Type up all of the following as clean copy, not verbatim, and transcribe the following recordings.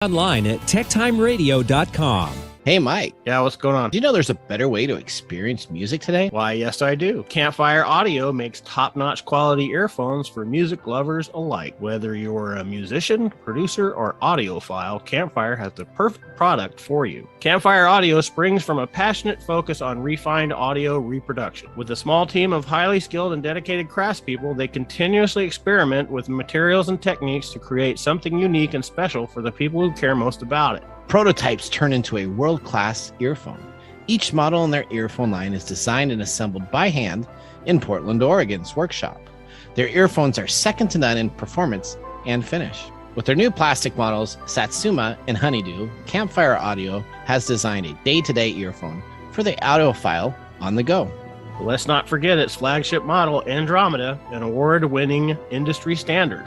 Online at TechTimeRadio.com. Hey, Mike. Yeah, what's going on? Do you know there's a better way to experience music today? Why, yes, I do. Campfire Audio makes top-notch quality earphones for music lovers alike. Whether you're a musician, producer, or audiophile, Campfire has the perfect product for you. Campfire Audio springs from a passionate focus on refined audio reproduction. With a small team of highly skilled and dedicated craftspeople, they continuously experiment with materials and techniques to create something unique and special for the people who care most about it. Prototypes turn into a world-class earphone. Each model in their earphone line is designed and assembled by hand in Portland, Oregon's workshop. Their earphones are second to none in performance and finish. With their new plastic models, Satsuma and Honeydew, Campfire Audio has designed a day-to-day earphone for the audiophile on the go. Let's not forget its flagship model, Andromeda, an award-winning industry standard.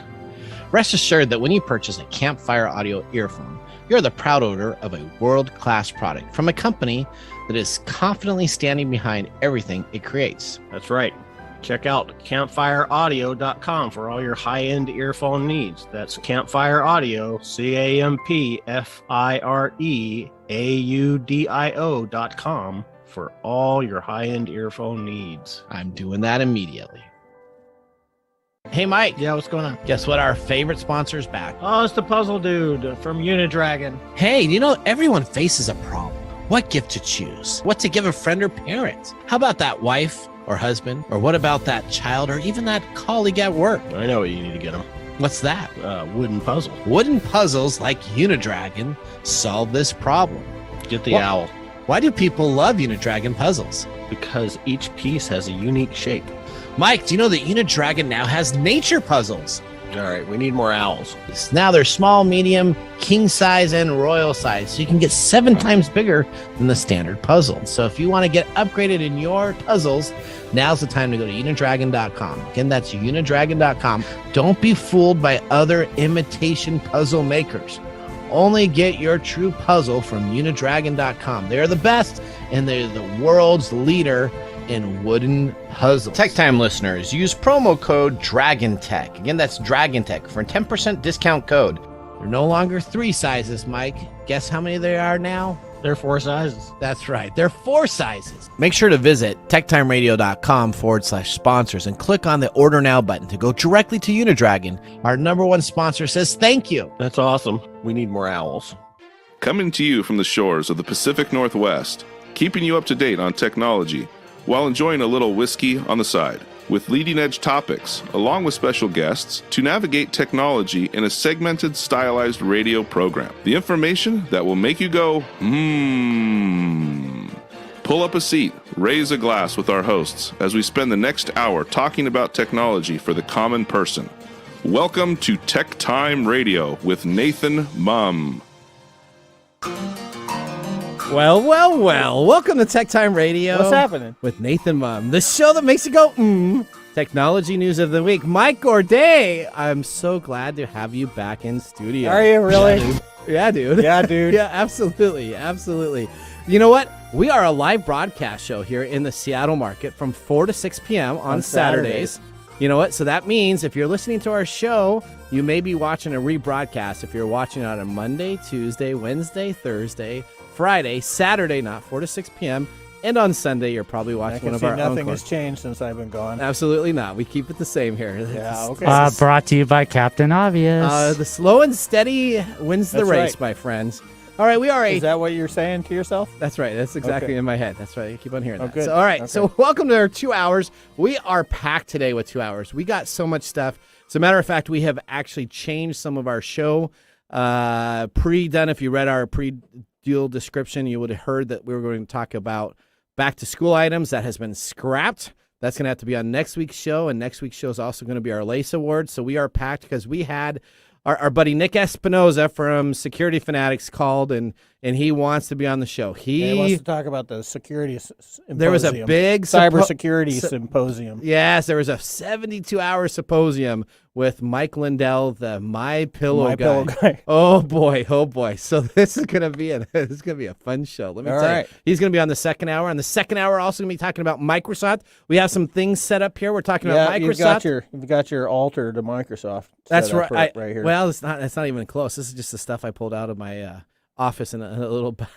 Rest assured that when you purchase a Campfire Audio earphone, you're the proud owner of a world-class product from a company that is confidently standing behind everything it creates. That's right. Check out campfireaudio.com for all your high-end earphone needs. That's Campfire Audio, CampfireAudio.com for all your high-end earphone needs. I'm doing that immediately. Hey, Mike. Yeah, what's going on? Guess what? Our favorite sponsor's back. Oh, it's the Puzzle Dude from Unidragon. Hey, you know, everyone faces a problem. What gift to choose? What to give a friend or parent? How about that wife or husband? Or what about that child or even that colleague at work? I know what you need to get them. What's that? Wooden puzzle. Wooden puzzles like Unidragon solve this problem. Get the owl. Why do people love Unidragon puzzles? Because each piece has a unique shape. Mike, do you know that Unidragon now has nature puzzles? All right, we need more owls. Now they're small, medium, king size, and royal size, so you can get 7 times bigger than the standard puzzle. So if you want to get upgraded in your puzzles, now's the time to go to Unidragon.com. Again, that's Unidragon.com. Don't be fooled by other imitation puzzle makers. Only get your true puzzle from Unidragon.com. They're the best, and they're the world's leader in wooden puzzles. Tech Time listeners, use promo code DRAGONTECH. Again, that's DRAGONTECH for a 10% discount code. They're no longer 3 sizes, Mike. Guess how many there are now? They're 4 sizes. That's right. They're 4 sizes. Make sure to visit techtimeradio.com/sponsors and click on the Order Now button to go directly to Unidragon. Our #1 sponsor says thank you. That's awesome. We need more owls. Coming to you from the shores of the Pacific Northwest, keeping you up to date on technology, while enjoying a little whiskey on the side, with leading-edge topics, along with special guests, to navigate technology in a segmented, stylized radio program. The information that will make you go, Pull up a seat, raise a glass with our hosts, as we spend the next hour talking about technology for the common person. Welcome to Tech Time Radio with Nathan Mumm. Well. Welcome to Tech Time Radio. What's happening? With Nathan Mumm, the show that makes you go, Technology news of the week. Mike Gorday, I'm so glad to have you back in studio. Are you really? Yeah, dude. Yeah, dude. Yeah, absolutely. You know what? We are a live broadcast show here in the Seattle market from 4 to 6 p.m. on Saturdays. You know what? So that means if you're listening to our show, you may be watching a rebroadcast. If you're watching it on a Monday, Tuesday, Wednesday, Thursday, Friday, Saturday, not 4 to 6 p.m., and on Sunday, you're probably watching one of our nothing has changed since I've been gone. Absolutely not. We keep it the same here. Yeah, okay. Brought to you by Captain Obvious. The slow and steady wins the That's race, right. my friends. All right, we are Is that what you're saying to yourself? That's right. That's exactly Okay. in my head. That's right. I keep on hearing that. Good. So, all right. Okay. So welcome to our 2 hours. We are packed today with 2 hours. We got so much stuff. As a matter of fact, we have actually changed some of our show pre-done. If you read our pre-deal description, you would have heard that we were going to talk about back-to-school items. That has been scrapped. That's going to have to be on next week's show, and next week's show is also going to be our Lace Awards. So we are packed because we had our buddy Nick Espinoza from Security Fanatics called, and he wants to be on the show. He wants to talk about the security symposium. There was a big cybersecurity symposium. Yes, there was a 72-hour symposium with Mike Lindell, the My Pillow guy. Oh boy. So this is gonna be a fun show. Let me tell you. He's gonna be on the second hour. On the second hour, also gonna be talking about Microsoft. We have some things set up here. We're talking about Microsoft. You've got your altar to Microsoft. That's right. Right here. Well, it's not even close. This is just the stuff I pulled out of my office in a little. But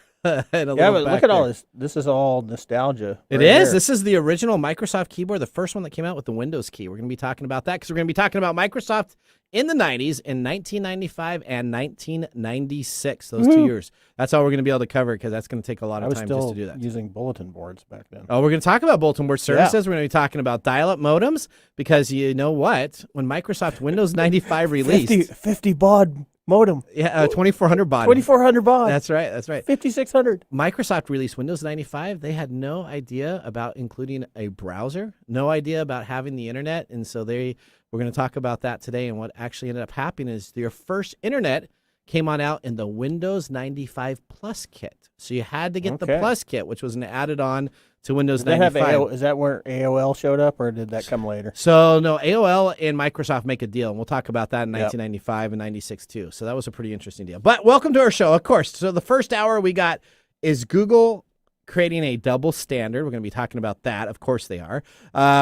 look at all this. This is all nostalgia. It is. This is the original Microsoft keyboard, the first one that came out with the Windows key. We're going to be talking about that because we're going to be talking about Microsoft in the 90s, in 1995 and 1996, those 2 years. That's all we're going to be able to cover because that's going to take a lot of time just to do that. I was still using bulletin boards back then. Oh, we're going to talk about bulletin board services. We're going to be talking about dial-up modems because you know what? When Microsoft Windows 95 released... 50 baud modem. Yeah, 2400 baud. 2400 baud. That's right. 5600. Microsoft released Windows 95. They had no idea about including a browser, no idea about having the internet, and so we're going to talk about that today. And what actually ended up happening is their first internet came out in the Windows 95 Plus kit. So you had to get the Plus kit, which was an added on to Windows 95. Is that where AOL showed up, or did that come later? So, no, AOL and Microsoft make a deal, and we'll talk about that in 1995 and 96, too. So that was a pretty interesting deal. But welcome to our show, of course. So the first hour we got is Google creating a double standard. We're going to be talking about that. Of course they are.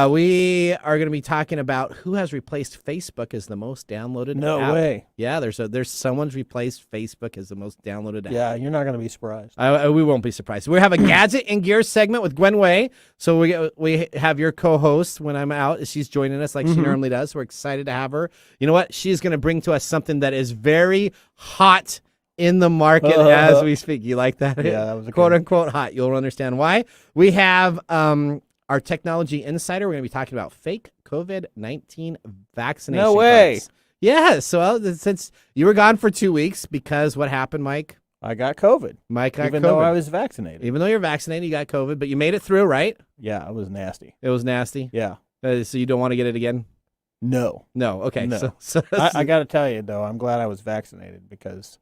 We are going to be talking about who has replaced Facebook as the most downloaded app. No way. Yeah, there's someone's replaced Facebook as the most downloaded app. Yeah, you're not going to be surprised. We won't be surprised. We have a Gadget and Gear segment with Gwen Way. So we have your co-host when I'm out. She's joining us like she normally does. We're excited to have her. You know what? She's going to bring to us something that is very hot in the market as we speak. You like that? Yeah, that was a quote-unquote hot. You'll understand why. We have our technology insider. We're going to be talking about fake COVID-19 vaccination. No way. cards. Yeah, so since you were gone for 2 weeks because what happened, Mike? I got COVID. Mike got COVID. Even though I was vaccinated. Even though you're vaccinated, you got COVID, but you made it through, right? Yeah, it was nasty. It was nasty? Yeah. So you don't want to get it again? No. No, okay. No. So I got to tell you, though, I'm glad I was vaccinated because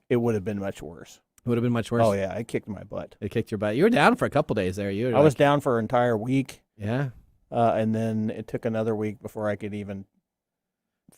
it would have been much worse. It would have been much worse? Oh, yeah. It kicked my butt. It kicked your butt. You were down for a couple days there. I was down for an entire week. Yeah. And then it took another week before I could even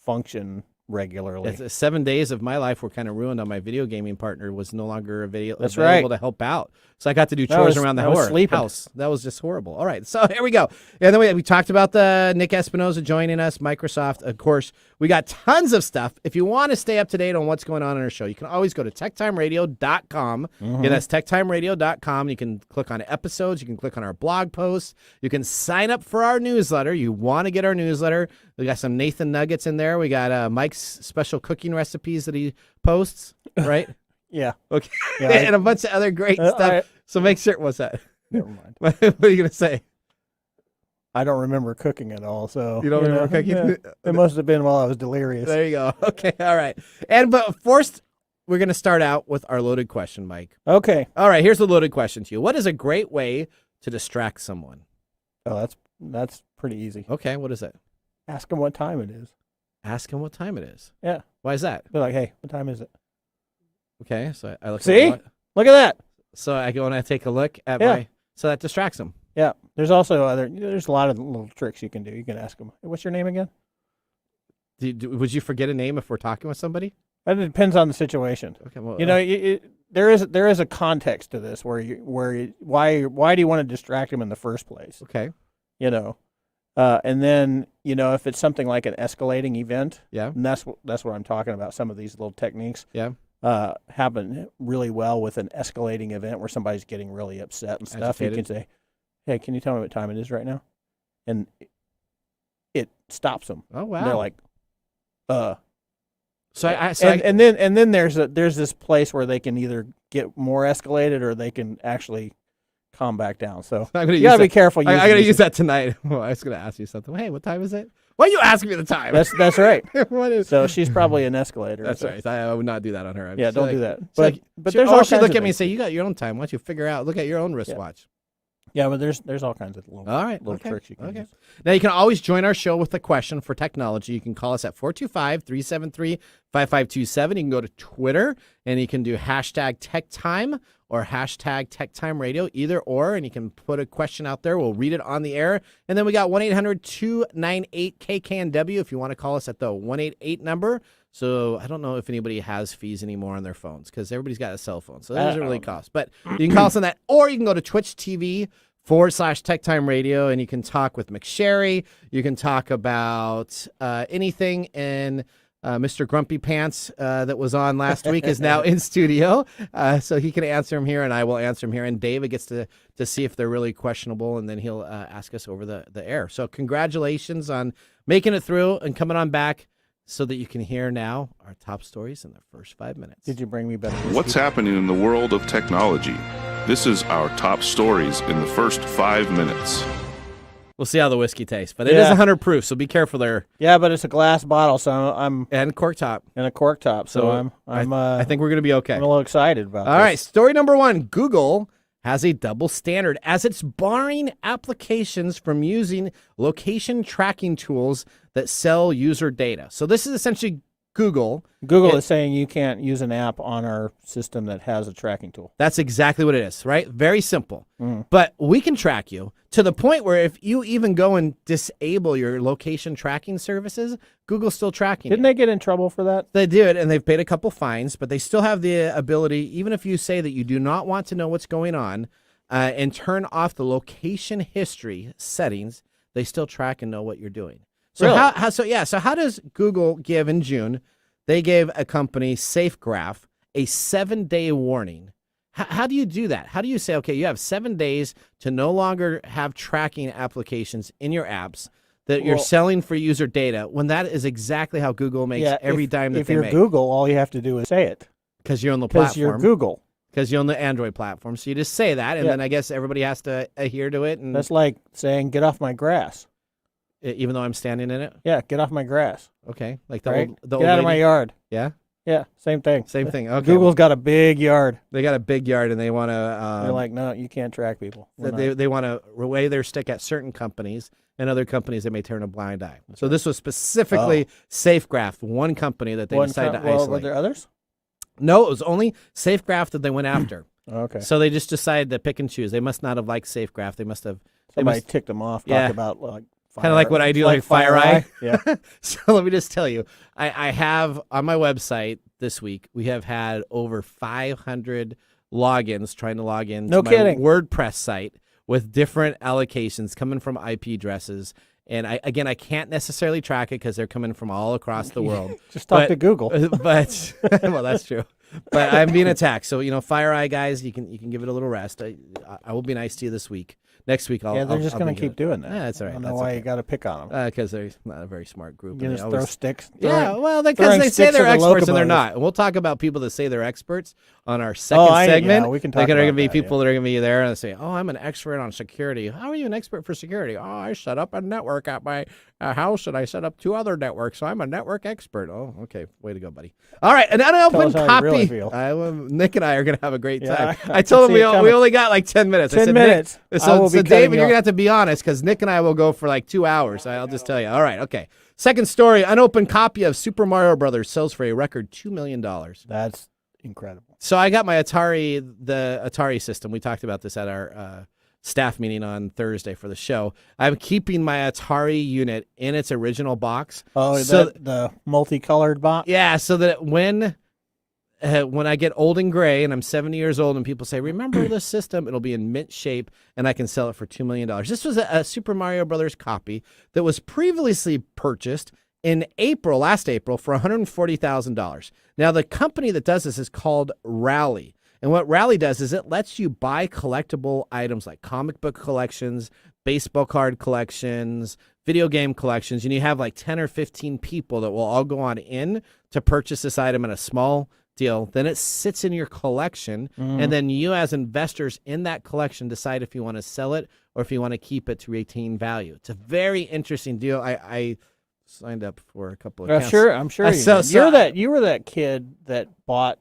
function regularly. 7 days of my life were kind of ruined on my video gaming partner was no longer available to help out. So I got to do chores around the house. That was just horrible. All right, so here we go. And then we talked about the Nick Espinosa joining us, Microsoft. Of course, we got tons of stuff. If you want to stay up to date on what's going on in our show, you can always go to techtimeradio.com. Yeah, that's techtimeradio.com. You can click on episodes. You can click on our blog posts. You can sign up for our newsletter. You want to get our newsletter. We got some Nathan Nuggets in there. We got Mike's special cooking recipes that he posts, right? Yeah. Okay. Yeah, and a bunch of other great stuff. So make sure. What's that? Never mind. What are you going to say? I don't remember cooking at all. So you don't remember cooking? Yeah, it must have been while I was delirious. There you go. Okay. All right. But first, we're going to start out with our loaded question, Mike. Okay. All right. Here's the loaded question to you. What is a great way to distract someone? Oh, that's pretty easy. Okay. What is it? Ask them what time it is. Ask them what time it is. Yeah. Why is that? They're like, hey, what time is it? Okay. So I look. See? Look at that. So I go and I take a look at my. So that distracts them. Yeah. There's also there's a lot of little tricks you can do. You can ask them, hey, what's your name again? Would you forget a name if we're talking with somebody? It depends on the situation. Okay. Well, there is a context to this why do you want to distract them in the first place? Okay. And then if it's something like an escalating event, and that's what I'm talking about. Some of these little techniques, happen really well with an escalating event where somebody's getting really upset and stuff. Agitated. You can say, "Hey, can you tell me what time it is right now?" And it stops them. Oh wow! And they're like, And then there's this place where they can either get more escalated or they can actually calm back down. So you gotta be careful. I gotta use that tonight. Well, I was gonna ask you something. Hey, what time is it? Why are you asking me the time? That's right. So she's probably an escalator. That's right. I would not do that on her. Don't do that. But there's all she kinds look of at me and things. say, "You got your own time. Why don't you figure out? Look at your own wristwatch." Yeah, but there's all kinds of little tricks you can use. Now, you can always join our show with a question for technology. You can call us at 425-373-5792. 5527. You can go to Twitter and you can do hashtag TechTime or hashtag TechTime Radio, either or, and you can put a question out there. We'll read it on the air. And then we got 1-800-298-KKNW if you want to call us at the 188 number. So I don't know if anybody has fees anymore on their phones because everybody's got a cell phone. So that doesn't really cost. But you can call us on that, or you can go to Twitch TV /TechTime Radio, and you can talk with McSherry. You can talk about anything in Mr. Grumpy Pants that was on last week is now in studio. So he can answer them here, and I will answer them here. And David gets to see if they're really questionable, and then he'll ask us over the air. So congratulations on making it through and coming on back so that you can hear now our top stories in the first 5 minutes. Did you bring me better? What's happening in the world of technology? This is our top stories in the first 5 minutes. We'll see how the whiskey tastes, but it is 100 proof, so be careful there. Yeah, but it's a glass bottle, so I'm and cork top and a cork top, so I think we're gonna be okay. I'm a little excited about this. All right, story number 1: Google has a double standard as it's barring applications from using location tracking tools that sell user data. So this is essentially Google is saying you can't use an app on our system that has a tracking tool. That's exactly what it is, right? Very simple. But we can track you to the point where if you even go and disable your location tracking services, Google's still tracking Didn't they get in trouble for that? They did, and they've paid a couple fines, but they still have the ability, even if you say that you do not want to know what's going on and turn off the location history settings, they still track and know what you're doing. So Really? So how does Google give in June? They gave a company, SafeGraph, a 7-day warning. How do you do that? How do you say, okay, you have 7 days to no longer have tracking applications in your apps that you're selling for user data, when that is exactly how Google makes every dime that they make? If you're Google, all you have to do is say it. Because you're on the platform. Because you're Google. Because you're on the Android platform. So you just say that, and then I guess everybody has to adhere to it. And that's like saying, get off my grass. Even though I'm standing in it? Yeah, get off my grass. Okay. Like the old Get out of my yard. Yeah? Yeah, same thing. Same thing. Okay. Google's got a big yard. They got a big yard, and they want to... they're like, no, you can't track people. They want to weigh their stick at certain companies, and other companies they may turn a blind eye. So this was specifically SafeGraph, one company that they decided to isolate. Were there others? No, it was only SafeGraph that they went after. Okay. So they just decided to pick and choose. They must not have liked SafeGraph. They must have... Somebody ticked them off, talk about like... Kind of like what I do, like FireEye. Yeah. So let me just tell you, I have on my website this week, we have had over 500 logins trying to log in to my WordPress site with different allocations coming from IP addresses. And I can't necessarily track it because they're coming from all across the world. Just talk to Google. But well, that's true. But I'm being attacked. So, FireEye guys, you can give it a little rest. I will be nice to you this week. Next week, they're just going to keep doing that. Yeah, that's all right. I don't know why you got to pick on them. Because they're not a very smart group. You just throw sticks. Well, because they say they're experts and they're not. And we'll talk about people that say they're experts on our second segment. Yeah, we can talk about They're going to be people that are going to be there and say, "Oh, I'm an expert on security." How are you an expert for security? Oh, I set up a network at my house and I set up 2 other networks, so I'm a network expert. Oh, okay, way to go, buddy. All right, an unopened copy. Nick and I are going to have a great time. I told him we only got like 10 minutes. 10 minutes. So David, you're going to have to be honest, because Nick and I will go for like 2 hours. I'll just tell you. All right, okay. Second story, unopened copy of Super Mario Brothers sells for a record $2 million. That's incredible. So I got my the Atari system. We talked about this at our staff meeting on Thursday for the show. I'm keeping my Atari unit in its original box. Oh, so the multicolored box? Yeah, so that when I get old and gray and I'm 70 years old and people say, remember this system, it'll be in mint shape and I can sell it for $2 million. This was a Super Mario Brothers copy that was previously purchased in last April for $140,000. Now, the company that does this is called Rally. And what Rally does is it lets you buy collectible items like comic book collections, baseball card collections, video game collections, and you have like 10 or 15 people that will all go on in to purchase this item in a small deal. Then it sits in your collection, and then you as investors in that collection decide if you want to sell it or if you want to keep it to retain value. It's a very interesting deal. I signed up for a couple of accounts. I'm sure you were that kid that bought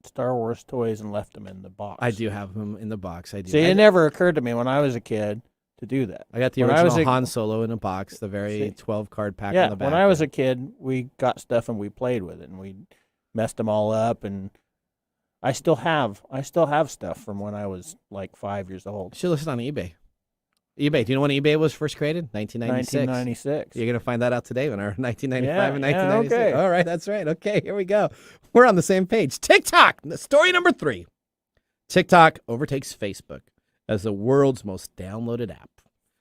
Star Wars toys and left them in the box. I do have them in the box. I do. See, it never occurred to me when I was a kid to do that. I got the original Han Solo in a box, the very 12-card pack on the back. When I was a kid, we got stuff and we played with it, and we messed them all up, and I still have stuff from when I was like 5 years old. You should list it on eBay. eBay. Do you know when eBay was first created? 1996. 1996. You're going to find that out today when our 1995 and 1996. Yeah, okay. All right, that's right. Okay, here we go. We're on the same page. TikTok, story number 3. TikTok overtakes Facebook as the world's most downloaded app.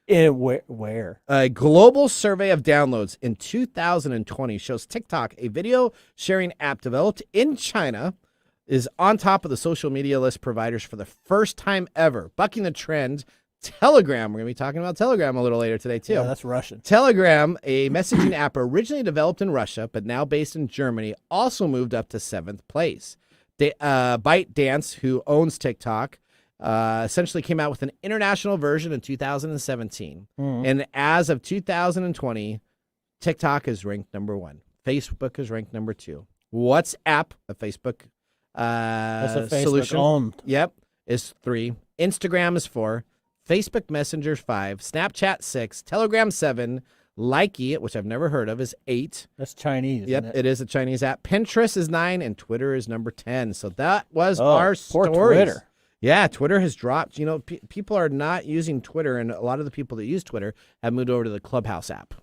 Where? A global survey of downloads in 2020 shows TikTok, a video sharing app developed in China, is on top of the social media list providers for the first time ever, bucking the trend. Telegram, we're going to be talking about Telegram a little later today, too. Yeah, that's Russian. Telegram, a messaging app originally developed in Russia, but now based in Germany, also moved up to 7th place. ByteDance, who owns TikTok, essentially came out with an international version in 2017. And as of 2020, TikTok is ranked number 1. Facebook is ranked number 2. WhatsApp, a Facebook That's a Facebook solution. Owned. Yep, is 3. Instagram is 4. Facebook Messenger 5. Snapchat 6. Telegram 7. Likey, which I've never heard of, is 8. That's Chinese. Yep, isn't it is a Chinese app. Pinterest is 9, and Twitter is number 10. So that was Oh, our poor stories. Twitter. Yeah, Twitter has dropped. You know, people are not using Twitter, and a lot of the people that use Twitter have moved over to the Clubhouse app.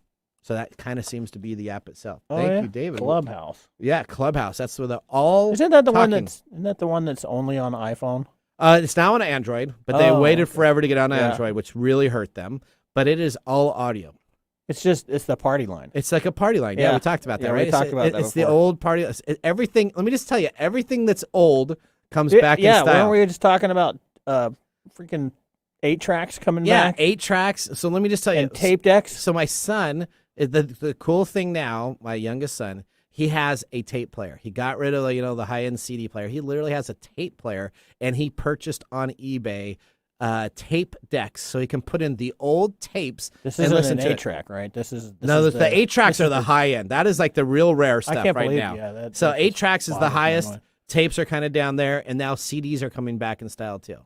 So that kind of seems to be the app itself. Oh, Thank yeah? you, David. Clubhouse. Yeah, Clubhouse. That's where all Isn't that the one talking. that's only on iPhone? It's now on Android, but they waited forever to get on Yeah. Android, which really hurt them. But it is all audio. It's the party line. It's like a party line. Yeah, Yeah. we talked about that, Yeah, we right? talked about that It's the before. old party. Everything. Let me just tell you, everything that's old comes back in style. weren't we just talking about freaking 8 tracks coming back? 8 tracks. So let me just tell you, And tape decks. So my son, the cool thing now, my youngest son, he has a tape player. He got rid of the high-end CD player. He literally has a tape player, and he purchased on eBay tape decks so he can put in the old tapes. This and isn't listen an to 8-track, right? This is the 8 tracks are the high end. That is like the real rare stuff can't right believe- now. yeah, so that 8 just tracks is the boggles my highest. mind. Tapes are kind of down there, and now CDs are coming back in style too.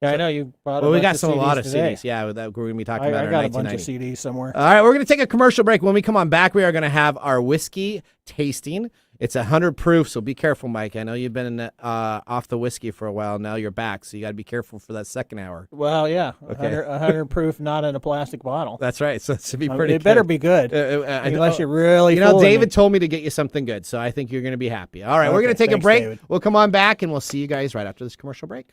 Yeah, I know you brought. Well, we bunch got of a lot of today. CDs. Yeah, that we're going to be talking I about. got in a bunch of 1990. CDs somewhere. All right, we're going to take a commercial break. When we come on back, we are going to have our whiskey tasting. It's 100 proof, so be careful, Mike. I know you've been off the whiskey for a while. Now you're back, so you got to be careful for that second hour. Well, yeah, Okay. 100 proof, not in a plastic bottle. That's right. So it should be pretty. It better be good, unless you're really. David told me to get you something good, so I think you're going to be happy. All right, we're going to take a thanks, break. David. We'll come on back, and we'll see you guys right after this commercial break.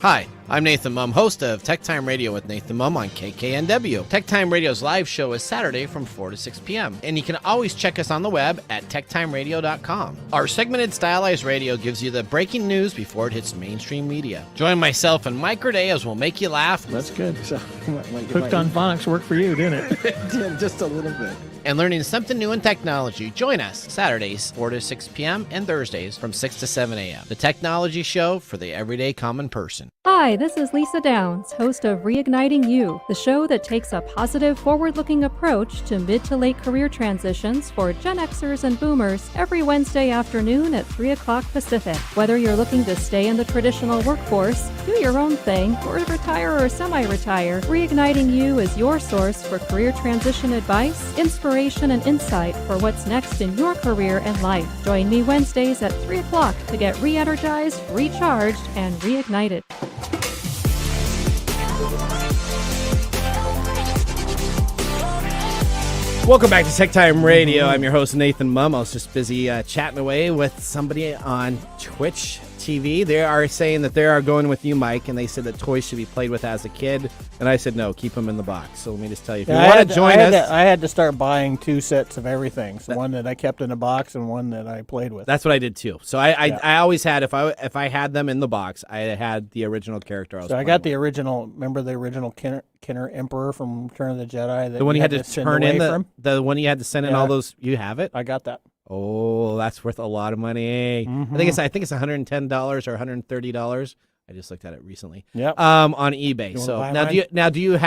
Hi, I'm Nathan Mumm, host of TechTime Radio with Nathan Mumm on KKNW. TechTime Radio's live show is Saturday from 4 to 6 p.m., and you can always check us on the web at techtimeradio.com. Our segmented stylized radio gives you the breaking news before it hits mainstream media. Join myself and Mike Corday as we'll make you laugh. That's good. So, Hooked on Phonics worked for you, didn't it? It did, just a little bit. And learning something new in technology. Join us Saturdays 4 to 6 p.m. and Thursdays from 6 to 7 a.m. The technology show for the everyday common person. Hi, this is Lisa Downs, host of Reigniting You, the show that takes a positive, forward-looking approach to mid to late career transitions for Gen Xers and Boomers every Wednesday afternoon at 3 o'clock Pacific. Whether you're looking to stay in the traditional workforce, do your own thing, or retire or semi-retire, Reigniting You is your source for career transition advice, inspiration, and insight for what's next in your career and life. Join me Wednesdays at 3 o'clock to get re-energized, recharged, and reignited. Welcome back to TechTime Radio. I'm your host, Nathan Mumm. I was just busy chatting away with somebody on Twitch TV. They are saying that they are going with you, Mike, and they said that toys should be played with as a kid. And I said, no, keep them in the box. So let me just tell you, if you want to join us. I had to start buying 2 sets of everything. So one that I kept in a box and one that I played with. That's what I did too. So I always had, if I had them in the box, I had the original character. I got the original. Remember the original Kenner Emperor from Return of the Jedi? That the one you had to turn in the one you had to send in all those. You have it? I got that. Oh, that's worth a lot of money. Mm-hmm. I think it's $110 or $130. I just looked at it recently. Yep. On eBay. So do you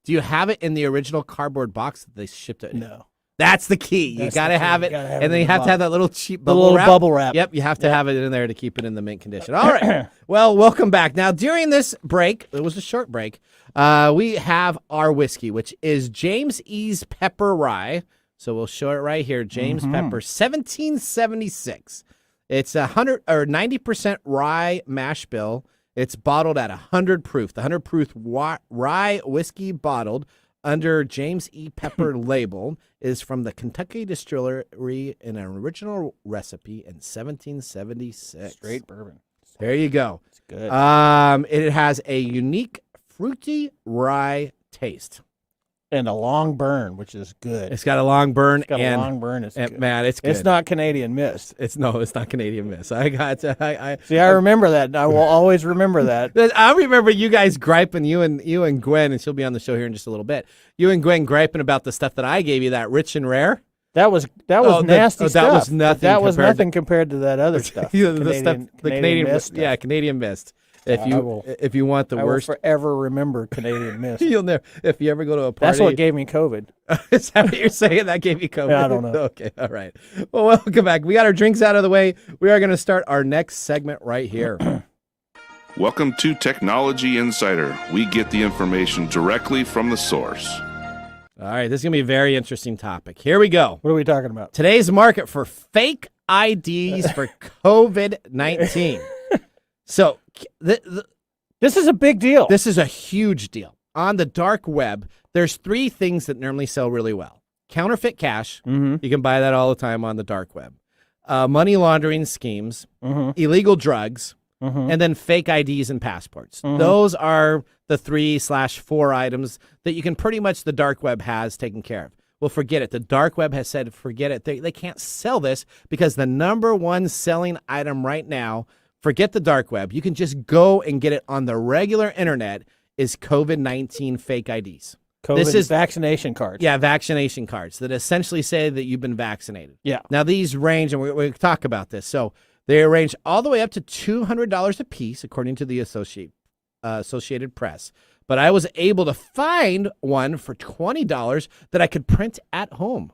do you have it in the original cardboard box that they shipped it? No. That's the key. You That's got to the key. have You it, gotta have and it then in you the have to have bottle. that little cheap The bubble little wrap. bubble wrap. Yep, you have to have it in there to keep it in the mint condition. All right. Well, welcome back. Now, during this break, it was a short break, we have our whiskey, which is James E's Pepper Rye. So we'll show it right here. James Pepper, 1776. It's 100 or 90% rye mash bill. It's bottled at 100 proof. The 100 proof rye whiskey bottled under James E. Pepper label is from the Kentucky distillery in an original recipe in 1776. Straight bourbon. There you go. It's good. It has a unique fruity rye taste. And a long burn, which is good. It's got a long burn. It's got a long burn. It's good. Man, it's good. It's not Canadian Mist. It's not Canadian Mist. I remember that. I will always remember that. I remember you guys griping, you and Gwen, and she'll be on the show here in just a little bit. You and Gwen griping about the stuff that I gave you, that rich and rare. That was nasty stuff. That was nothing. That was nothing compared to that other stuff. the Canadian Mist stuff. Yeah, Canadian Mist. If you want the worst, I will forever remember Canadian Mist. You'll never. If you ever go to a party, that's what gave me COVID. Is that what you're saying? That gave you COVID? Yeah, I don't know. Okay, all right. Well, welcome back. We got our drinks out of the way. We are going to start our next segment right here. Welcome to Technology Insider. We get the information directly from the source. All right, this is going to be a very interesting topic. Here we go. What are we talking about? Today's market for fake IDs for COVID-19. So this is a big deal. This is a huge deal. On the dark web, there's three things that normally sell really well. Counterfeit cash. You can buy that all the time on the dark web. Money laundering schemes, illegal drugs, and then fake IDs and passports. Those are the 3/4 items that you can pretty much, the dark web has taken care of. Well, forget it. The dark web has said, forget it. They can't sell this because the number one selling item right now, forget the dark web, you can just go and get it on the regular internet, is COVID-19 fake IDs. This is vaccination cards. Yeah, vaccination cards that essentially say that you've been vaccinated. Yeah. Now, these range, and we talk about this. So they range all the way up to $200 a piece, according to the Associated Press. But I was able to find one for $20 that I could print at home.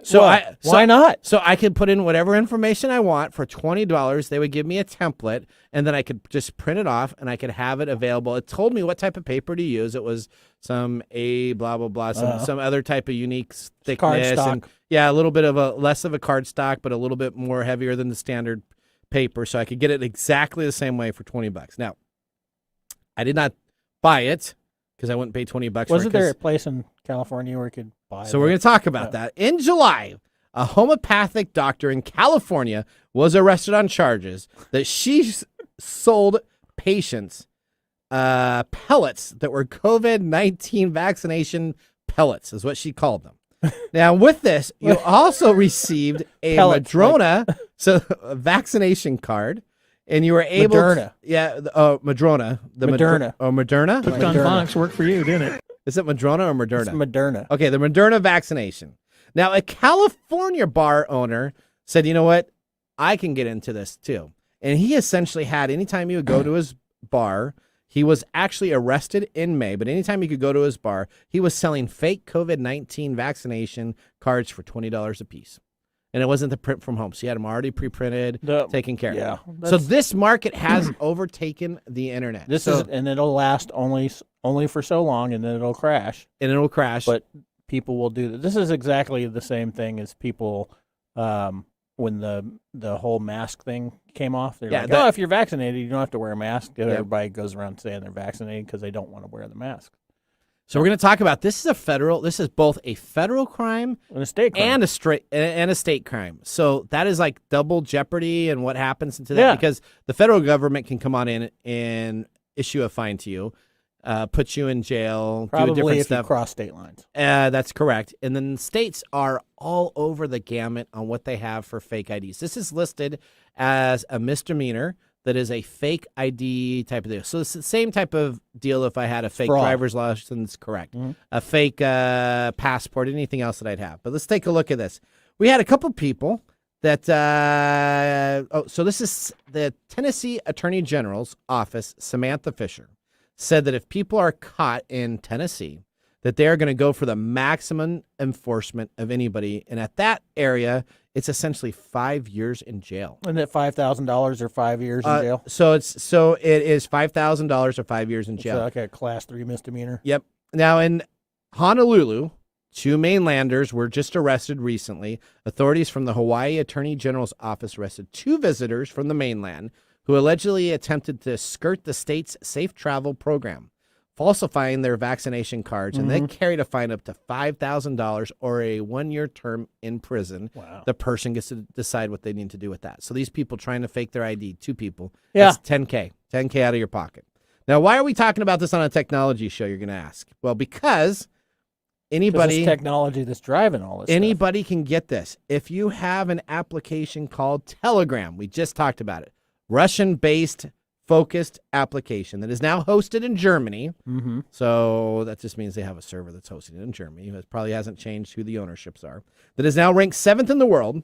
So why not? So I could put in whatever information I want for $20. They would give me a template, and then I could just print it off, and I could have it available. It told me what type of paper to use. It was some blah blah blah, some other type of unique thickness, and a little bit of less of a cardstock, but a little bit more heavier than the standard paper. So I could get it exactly the same way for $20. Now, I did not buy it because I wouldn't pay $20. Wasn't there a place in California where you could buy? So we're going to talk about that. In July, a homeopathic doctor in California was arrested on charges that she sold patients pellets that were COVID-19 vaccination pellets, is what she called them. Now, with this, you also received a Madrona, a vaccination card. And you were able Moderna. Madrona. Moderna. Moderna? John Phonics worked for you, didn't it? Is it Madrona or Moderna? It's Moderna. Okay, the Moderna vaccination. Now, a California bar owner said, you know what? I can get into this too. And he essentially had, anytime he would go to his bar, he was actually arrested in May, but anytime he could go to his bar, he was selling fake COVID-19 vaccination cards for $20 a piece. And it wasn't the print from home. So you had them already pre-printed, taken care of. Yeah. So this market has overtaken the internet. And it'll last only for so long, and then it'll crash. But people will do that. This is exactly the same thing as people when the whole mask thing came off. They're like, if you're vaccinated, you don't have to wear a mask. Everybody goes around saying they're vaccinated because they don't want to wear the mask. So we're going to talk about this is both a federal crime and a state crime and a state crime. So that is like double jeopardy and what happens into that because the federal government can come on in and issue a fine to you, put you in jail, probably do different if stuff. You cross state lines. That's correct. And then states are all over the gamut on what they have for fake IDs. This is listed as a misdemeanor. That is a fake ID type of deal. So it's the same type of deal if I had a fake driver's license, correct. A fake passport, anything else that I'd have. But let's take a look at this. We had a couple people that, so this is the Tennessee Attorney General's office, Samantha Fisher, said that if people are caught in Tennessee, that they're going to go for the maximum enforcement of anybody. And at that area, it's essentially 5 years in jail. Isn't it $5,000 or 5 years in jail? So it is $5,000 or 5 years in jail. So like a class 3 misdemeanor. Yep. Now in Honolulu, 2 mainlanders were just arrested recently. Authorities from the Hawaii Attorney General's office arrested 2 visitors from the mainland who allegedly attempted to skirt the state's safe travel program, falsifying their vaccination cards, and they carried a fine up to $5,000 or a 1-year term in prison. Wow. The person gets to decide what they need to do with that. So these people trying to fake their ID, 2 people, Yeah. that's $10K out of your pocket. Now, why are we talking about this on a technology show, you're going to ask? Well, because anybody, it's technology that's driving all this anybody can get this. If you have an application called Telegram, we just talked about it, Russian-based focused application that is now hosted in Germany. Mm-hmm. So that just means they have a server that's hosted in Germany. It probably hasn't changed who the ownerships are. That is now ranked 7th in the world.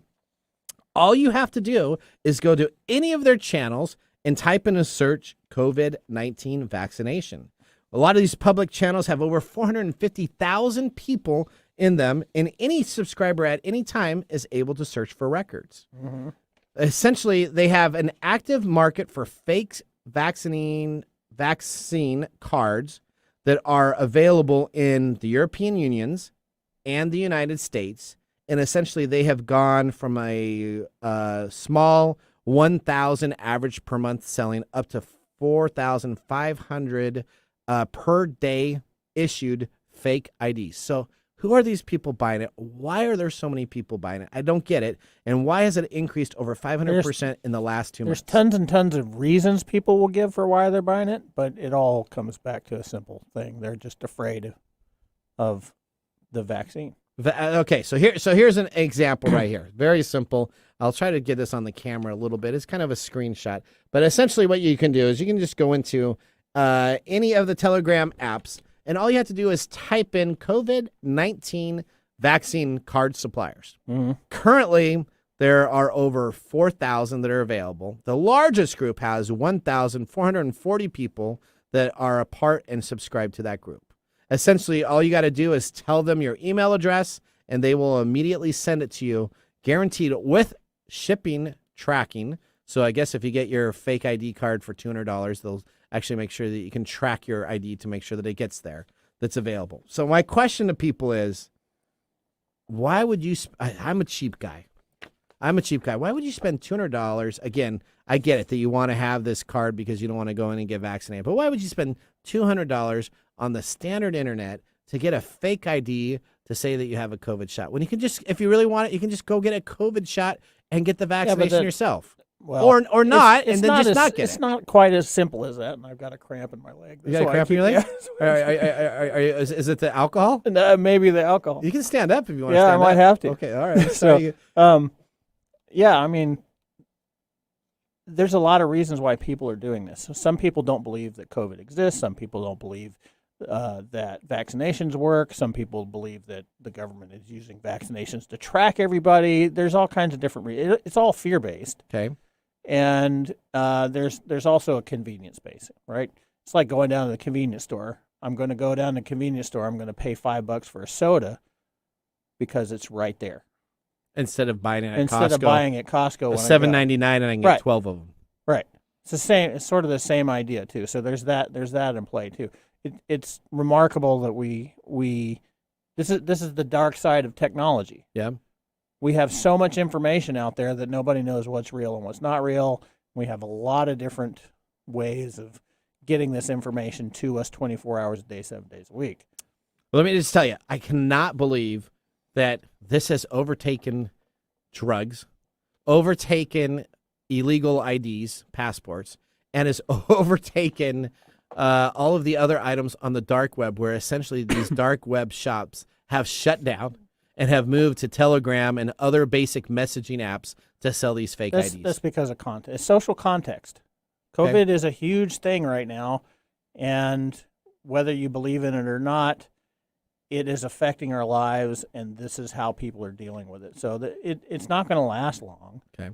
All you have to do is go to any of their channels and type in a search COVID-19 vaccination. A lot of these public channels have over 450,000 people in them, and any subscriber at any time is able to search for records. Mm-hmm. Essentially, they have an active market for fake vaccine cards that are available in the European Unions and the United States. And essentially, they have gone from a small 1,000 average per month selling up to 4,500 per day issued fake IDs. So who are these people buying it? Why are there so many people buying it? I don't get it. And why has it increased over 500% in the last 2 months? There's tons and tons of reasons people will give for why they're buying it, but it all comes back to a simple thing. They're just afraid of the vaccine. Okay, so here's an example right here. Very simple. I'll try to get this on the camera a little bit. It's kind of a screenshot. But essentially what you can do is you can just go into any of the Telegram apps, and all you have to do is type in COVID-19 vaccine card suppliers. Mm-hmm. Currently, there are over 4,000 that are available. The largest group has 1,440 people that are a part and subscribe to that group. Essentially, all you got to do is tell them your email address, and they will immediately send it to you, guaranteed with shipping tracking. So I guess if you get your fake ID card for $200, they'll actually make sure that you can track your ID to make sure that it gets there, that's available. So my question to people is, why would you I'm a cheap guy. Why would you spend $200? Again, I get it that you want to have this card because you don't want to go in and get vaccinated. But why would you spend $200 on the standard internet to get a fake ID to say that you have a COVID shot? When you can just, if you really want it, you can just go get a COVID shot and get the vaccination yourself. Well, or not, it's and then not just not get it. It's not quite as simple as that, and I've got a cramp in my leg. You got a cramp in your leg? Yeah. Is it the alcohol? Maybe the alcohol. You can stand up if you want to Yeah, stand I might have to. Okay, all right. So, yeah, I mean, there's a lot of reasons why people are doing this. Some people don't believe that COVID exists. Some people don't believe that vaccinations work. Some people believe that the government is using vaccinations to track everybody. There's all kinds of different reasons. It's all fear-based. Okay. And there's also a convenience base, right? It's like going down to the convenience store. I'm going to go down to the convenience store. I'm going to pay $5 for a soda because it's right there. Instead of buying it at Costco. Instead of buying at Costco. $7.99 and I can get 12 of them. Right. It's the same. It's sort of the same idea too. So there's that in play too. It's remarkable that this is the dark side of technology. Yeah. We have so much information out there that nobody knows what's real and what's not real. We have a lot of different ways of getting this information to us 24 hours a day, 7 days a week. Well, let me just tell you, I cannot believe that this has overtaken drugs, overtaken illegal IDs, passports, and has overtaken all of the other items on the dark web, where essentially these dark web shops have shut down and have moved to Telegram and other basic messaging apps to sell these fake IDs. That's because of context. It's social context. COVID is a huge thing right now, and whether you believe in it or not, it is affecting our lives, and this is how people are dealing with it. So it's not going to last long. Okay.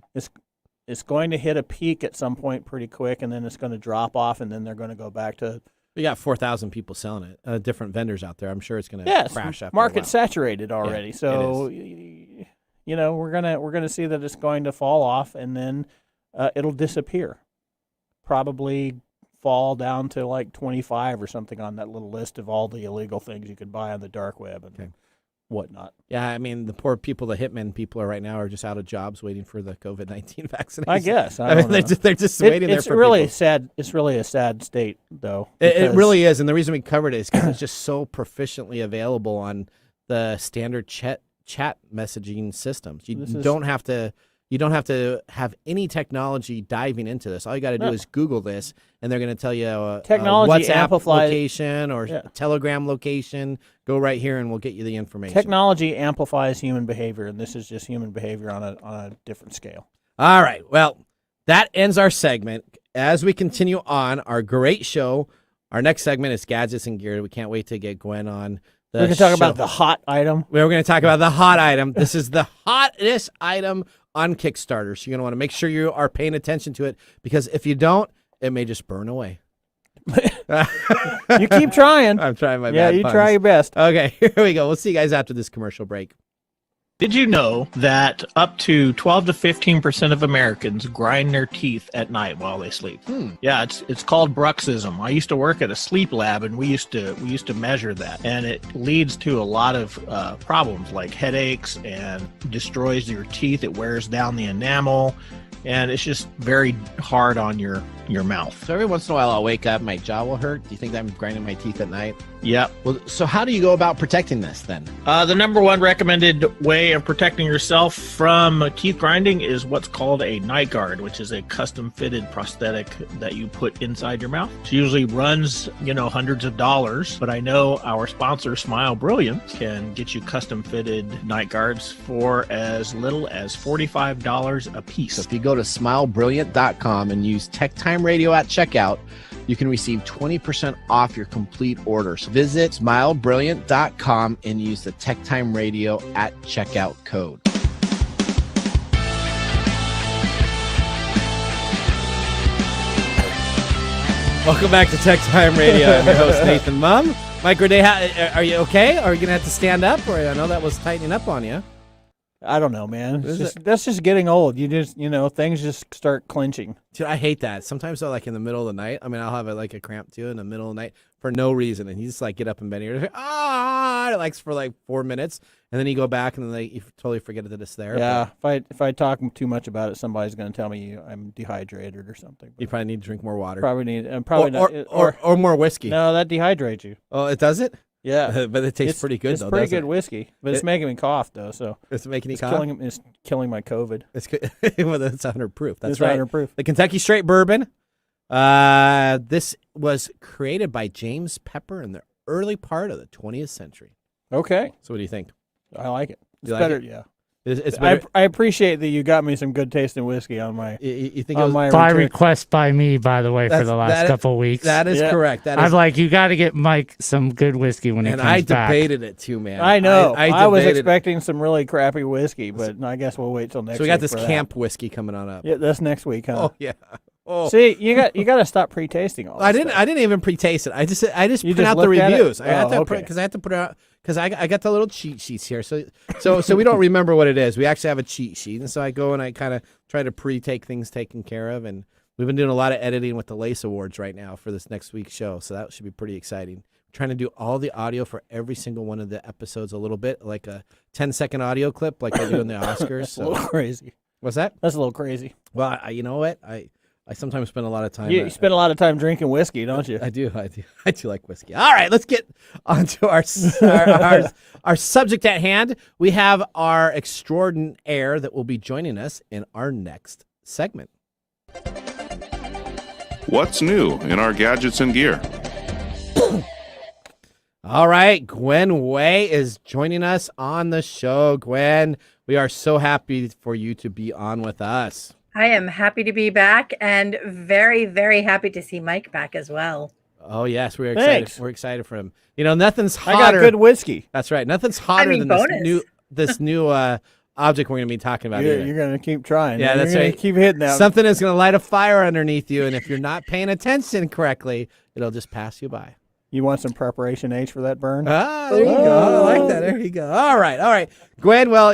It's going to hit a peak at some point pretty quick, and then it's going to drop off, and then they're going to go back to We got 4,000 people selling it, different vendors out there. I'm sure it's going to crash after market a while. saturated already. So, we're gonna see that it's going to fall off, and then it'll disappear. Probably fall down to like 25 or something on that little list of all the illegal things you could buy on the dark web and whatnot. Yeah, I mean, the poor people, the hitmen people are right now are just out of jobs waiting for the COVID-19 vaccination. I guess. I mean, they're just waiting there for really people. sad. It's really a sad state, though. It really is, and the reason we covered it is because it's just so proficiently available on the standard chat messaging systems. You don't have to have any technology diving into this. All you got to do is Google this, and they're going to tell you technology WhatsApp location or Telegram location. Go right here, and we'll get you the information. Technology amplifies human behavior, and this is just human behavior on a different scale. All right. Well, that ends our segment. As we continue on our great show, our next segment is Gadgets and Gear. We can't wait to get Gwen on. We're going to talk about the hot item. We're going to talk about the hot item. This is the hottest item on Kickstarter. So you're going to want to make sure you are paying attention to it, because if you don't, it may just burn away. You keep trying. I'm trying my best. Yeah, you try your best. Okay, here we go. We'll see you guys after this commercial break. Did you know that up to 12 to 15% of Americans grind their teeth at night while they sleep? Yeah, it's called bruxism. I used to work at a sleep lab, and we used to measure that, and it leads to a lot of problems like headaches and destroys your teeth. It wears down the enamel, and it's just very hard on your mouth. So every once in a while I'll wake up, my jaw will hurt. Do you think that I'm grinding my teeth at night? Yep. Well, so how do you go about protecting this then? The number one recommended way of protecting yourself from teeth grinding is what's called a night guard, which is a custom fitted prosthetic that you put inside your mouth. It usually runs, hundreds of dollars, but I know our sponsor, Smile Brilliant, can get you custom fitted night guards for as little as $45 a piece. So if you go to smilebrilliant.com and use TechTime Radio at checkout, you can receive 20% off your complete order. So visit smilebrilliant.com and use the TechTime Radio at checkout code. Welcome back to TechTime Radio. I'm your host, Nathan Mum. Mike Renee, are you okay? Are you going to have to stand up? Or I know that was tightening up on you. I don't know, man. That's just getting old. You just, things just start clenching. Dude, I hate that. Sometimes though, like in the middle of the night, I mean, I'll have a cramp too in the middle of the night for no reason, and you just like get up in bed and you're like, like for like 4 minutes, and then you go back and then you totally forget that it's there. Yeah, if I talk too much about it, somebody's going to tell me I'm dehydrated or something. You probably need to drink more water. Probably need, or more whiskey. No, that dehydrates you. Oh, it does it? Yeah, but it tastes pretty good. It's pretty good whiskey, but it's making me cough though. So it's making you cough. It's killing my COVID. Well, it's 100 proof. That's it's right. 100 proof. The Kentucky Straight Bourbon. This was created by James Pepper in the early part of the 20th century. Okay. So what do you think? I like it. It's like better. It? Yeah. It's better. I appreciate that you got me some good tasting whiskey on my. You think on my by request by me, by the way, for the last couple weeks. That is correct. I'm like, you got to get Mike some good whiskey when he comes back. And I debated it too, man. I know. I was expecting some really crappy whiskey, but I guess we'll wait till next week. So we got this camp whiskey coming on up. Yeah, that's next week, huh? Oh yeah. Oh. See, you got to stop pre-tasting all. I didn't even pre-taste it. I just print out the reviews. I had to because I had to put out because I got the little cheat sheets here. So we don't remember what it is. We actually have a cheat sheet, and so I go and I kind of try to pre-take things taken care of. And we've been doing a lot of editing with the Lace Awards right now for this next week's show. So that should be pretty exciting. We're trying to do all the audio for every single one of the episodes a little bit, like a 10-second audio clip, like they do in the Oscars. That's a little crazy. What's that? That's a little crazy. Well, you know what? I sometimes spend a lot of time. You spend a lot of time drinking whiskey, don't you? I do like whiskey. All right, let's get on to our subject at hand. We have our extraordinaire that will be joining us in our next segment. What's new in our gadgets and gear? All right, Gwen Way is joining us on the show. Gwen, we are so happy for you to be on with us. I am happy to be back and very, very happy to see Mike back as well. Oh, yes. We're excited. Thanks. We're excited for him. Nothing's hotter. I got good whiskey. That's right. Nothing's hotter than bonus. this new object we're going to be talking about. You're going to keep trying. Yeah, that's right. Keep hitting that. Something is going to light a fire underneath you, and if you're not paying attention correctly, it'll just pass you by. You want some preparation H for that burn? Ah, there you go. I like that. There you go. All right. Gwen, well,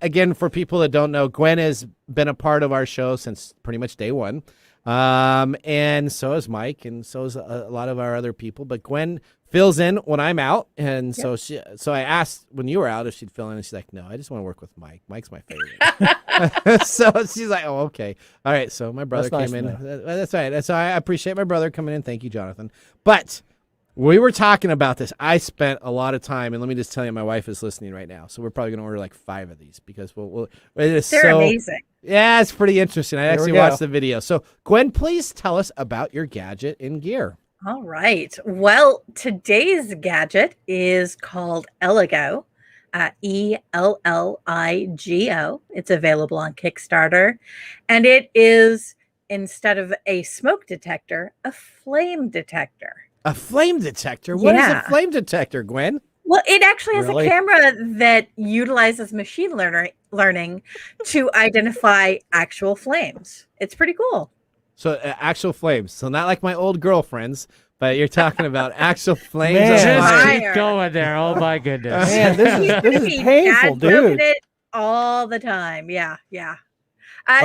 again, for people that don't know, Gwen has been a part of our show since pretty much day one. And so is Mike, and so is a lot of our other people. But Gwen fills in when I'm out, and so I asked when you were out if she'd fill in, and she's like, "No, I just want to work with Mike. Mike's my favorite." So she's like, "Oh, okay, all right." So my brother came in. That's right. So I appreciate my brother coming in. Thank you, Jonathan. But we were talking about this. I spent a lot of time, and let me just tell you, my wife is listening right now, so we're probably going to order like 5 of these because they're amazing. Yeah, it's pretty interesting. I actually watched the video. So, Gwen, please tell us about your gadget and gear. All right. Well, today's gadget is called Elligo, Elligo. It's available on Kickstarter, and it is, instead of a smoke detector, a flame detector. A flame detector? What is a flame detector, Gwen? Well, it actually has a camera that utilizes machine learning to identify actual flames. It's pretty cool. So actual flames. So not like my old girlfriends, but you're talking about actual flames. Just keep going there. Oh, my goodness. Man, this is painful, dude. It all the time. Yeah.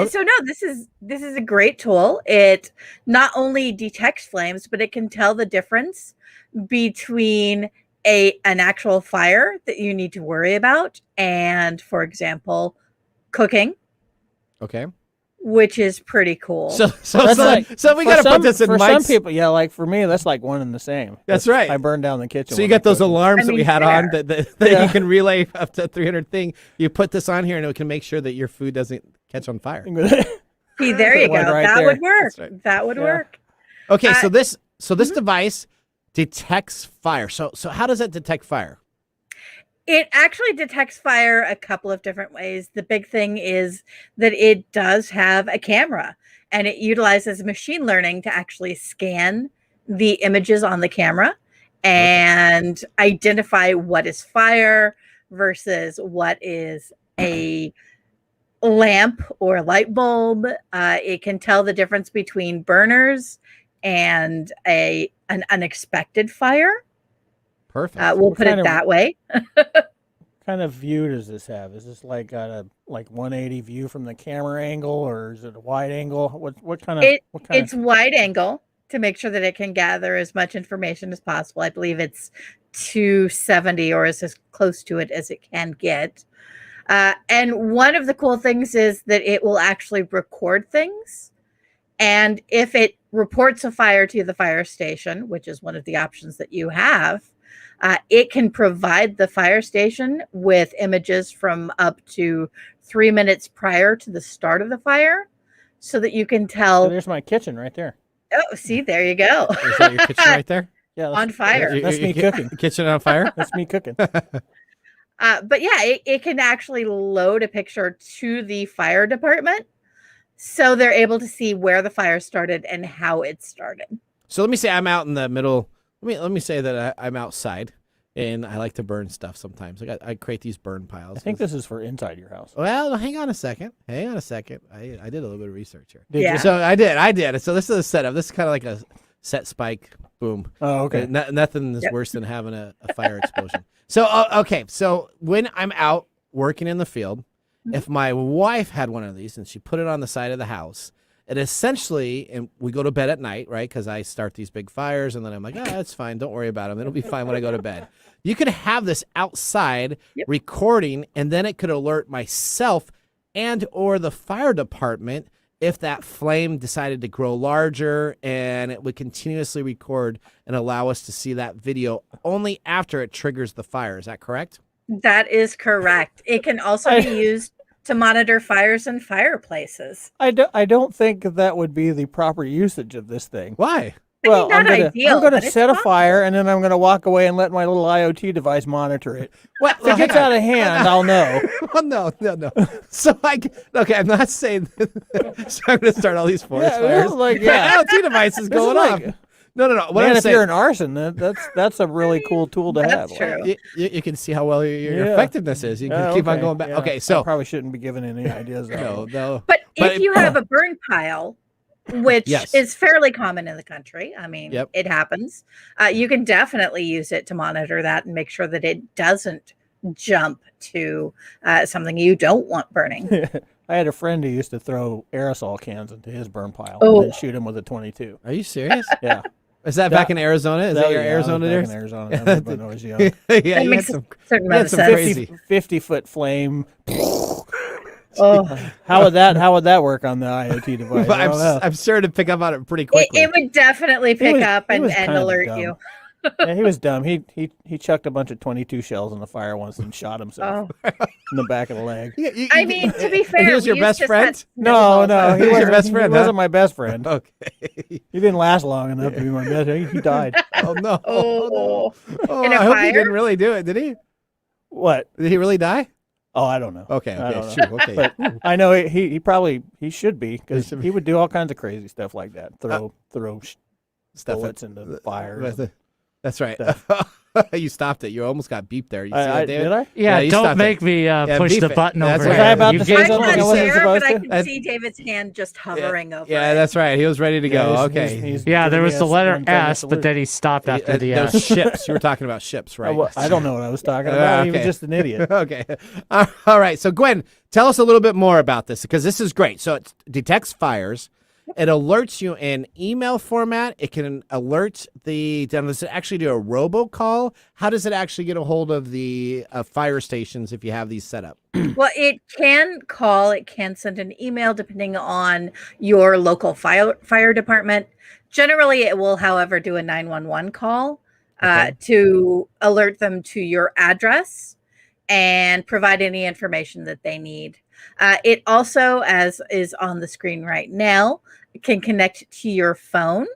So no, this is a great tool. It not only detects flames, but it can tell the difference between an actual fire that you need to worry about and, for example, cooking. Okay. Which is pretty cool. So we got to put this in for Mike's. Some people, yeah, like for me, that's like one and the same. That's right. I burned down the kitchen. So you got those alarms that we had on that you can relay up to 300 thing. You put this on here and it can make sure that your food doesn't catch on fire. See, there you go. That would work. Right. That would work. Okay, so this device detects fire. So how does it detect fire? It actually detects fire a couple of different ways. The big thing is that it does have a camera, and it utilizes machine learning to actually scan the images on the camera and identify what is fire versus what is a lamp or light bulb. It can tell the difference between burners and an unexpected fire. Perfect. We'll put it that way. What kind of view does this have? Is this like got a 180 view from the camera angle, or is it a wide angle? What kind of? It's wide angle to make sure that it can gather as much information as possible. I believe it's 270 or is as close to it as it can get. And one of the cool things is that it will actually record things. And if it reports a fire to the fire station, which is one of the options that you have, it can provide the fire station with images from up to 3 minutes prior to the start of the fire so that you can tell. So there's my kitchen right there. Oh, see, there you go. Is that your kitchen right there? Yeah, on fire. That's me cooking. Kitchen on fire? That's me cooking. But yeah, it can actually load a picture to the fire department so they're able to see where the fire started and how it started. So let me say I'm out in the middle. Let me say that I'm outside, and I like to burn stuff sometimes. I create these burn piles. I think this is for inside your house. Well, hang on a second. I did a little bit of research here. Yeah. So I did. So this is a setup. This is kind of like a set spike. Boom. Oh, okay. Nothing is worse than having a fire explosion. So, okay. So when I'm out working in the field, if my wife had one of these and she put it on the side of the house, it essentially, and we go to bed at night, right? Because I start these big fires, and then I'm like, oh, that's fine. Don't worry about them. It'll be fine when I go to bed. You could have this outside recording, and then it could alert myself and or the fire department if that flame decided to grow larger, and it would continuously record and allow us to see that video only after it triggers the fire. Is that correct? That is correct. It can also be used to monitor fires in fireplaces. I don't think that would be the proper usage of this thing. Why? Well, I'm going to set a fire, and then I'm going to walk away and let my little IoT device monitor it. What? If it gets out of hand, I'll know. Well, no. So I'm not saying. So I'm going to start all these forest fires. Like, IoT devices going off. No. What Man, I'm if saying, you're an arson, that's a really cool tool to have. That's true. you can see how well your Yeah. effectiveness is. You can keep on going back. Yeah. Okay, I so probably shouldn't be giving any ideas. no. But if you have a burn pile, which Yes. is fairly common in the country, I mean, Yep. it happens. You can definitely use it to monitor that and make sure that it doesn't jump to something you don't want burning. I had a friend who used to throw aerosol cans into his burn pile Oh. and shoot him with a 22. Are you serious? Yeah. Is that back in Arizona? Is that your Arizona there? days? In Arizona, when I was young. Yeah, That you had makes some. a certain you amount had of some sense. crazy. 50-foot flame. Oh. How would that work on the IoT device? But I don't know. I'm sure to pick up on it pretty quickly. It would definitely pick up he and was kind of alert dumb. you. Yeah, he was dumb. He chucked a bunch of 22 shells in the fire once and shot himself Oh. in the back of the leg. I mean, to be fair, he was your we best used to friend? set No, snowballs. he was your wasn't best friend, He huh? wasn't my best friend. Okay. He didn't last long enough to be my best friend. He died. Oh no. Oh. Oh, In a I hope he fire? didn't really do it. Did he? What? Did he really die? Oh, I don't know. Okay. I don't Okay. know. Sure. Okay. But I know he probably should be because should be. he would do all kinds of crazy stuff like that. Throw Stuff bullets into fire. That's right. You stopped it. You almost got beeped there. You see that, David? Did I? Yeah, you don't stopped make me push beef the it. button That's over right. here. Was I about to You say gave- I something I was wasn't there, supposed but I to? could see David's hand just hovering over Yeah, it. that's right. He was ready to go. Yeah, Okay. he's Yeah, there giving was me the a letter Nintendo S, salute. but then he stopped after the S. Those ships. You were talking about ships, right? I don't know what I was talking about. He was Okay. just an idiot. Okay. All right. So, Gwen, tell us a little bit more about this because this is great. So, it detects fires. It alerts you in email format. It can alert does it actually do a robocall? How does it actually get a hold of the fire stations if you have these set up? Well, it can call, it can send an email depending on your local fire department. Generally, it will, however, do a 911 call to alert them to your address and provide any information that they need. It also, as is on the screen right now, can connect to your phone